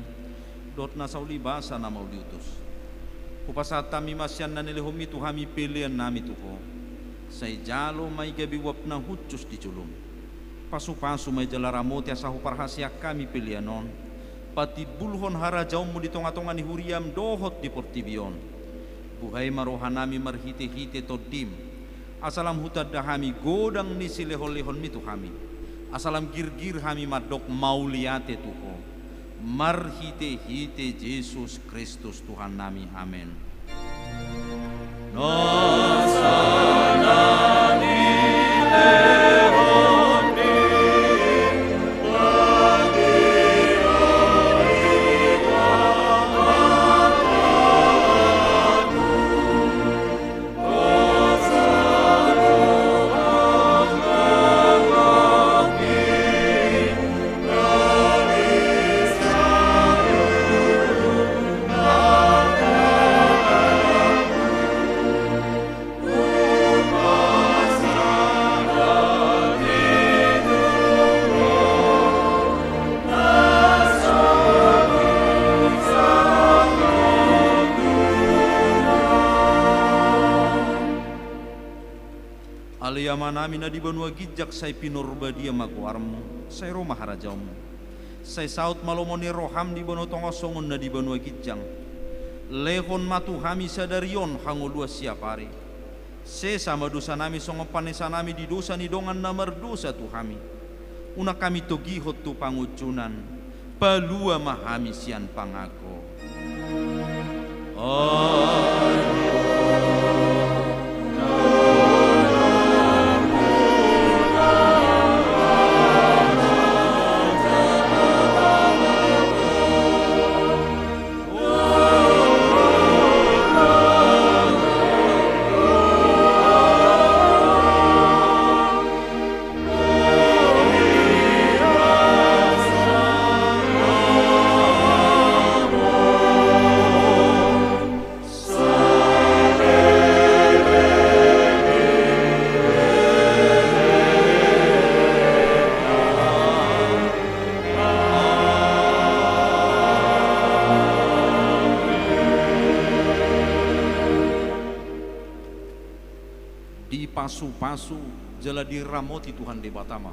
dot na sauli basa na mau diutus kupasata mi masyan na nilehom itu hami pilihan nami tuho say jalo may gabi wap na hutsus di culum pasu-pasu may jalaramote asahu parhasya kami pilihanon pati bulhon harajaw mo di tonga-tonga ni huriam dohot di portibion buhay marohan nami marhite-hite todim asalam hutad dahami godang ni silehon-lehon mitu hami asalam gir-gir hami madok mauliate tuho marhite-hite Yesus Kristus Tuhan nami amin. Nasanani lehoni aliyama nami na di banua gijak say pinurbadia maguarmu say roma harajaumu say saut malomoni roham di banu tonga songon na di banua gijang lehon matu hami sadarion hangolua siapari. Se sama dosa nami songo panesa nami di dosa ni dongan namar dosa tu hami. Una kami togihot tu pangucunan, palua mahami sian pangako. Pasu-pasu jala diramoti Tuhan debatama.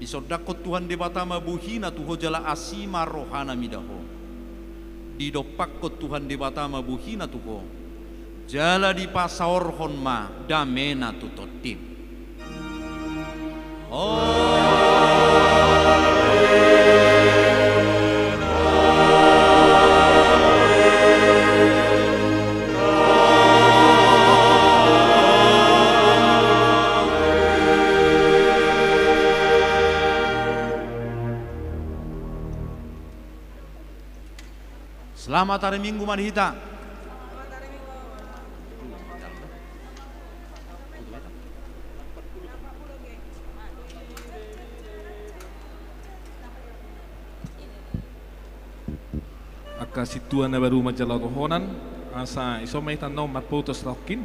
Disodakot Tuhan debatama buhina tuho jala asima rohana midaho. Didopakot Tuhan debatama buhina tuho jala di pasaorhon ma damena tutotim. Selamat hari Minggu Manihita. Aka situan na baru majalah rohonan asa isomay tanong matputos rokin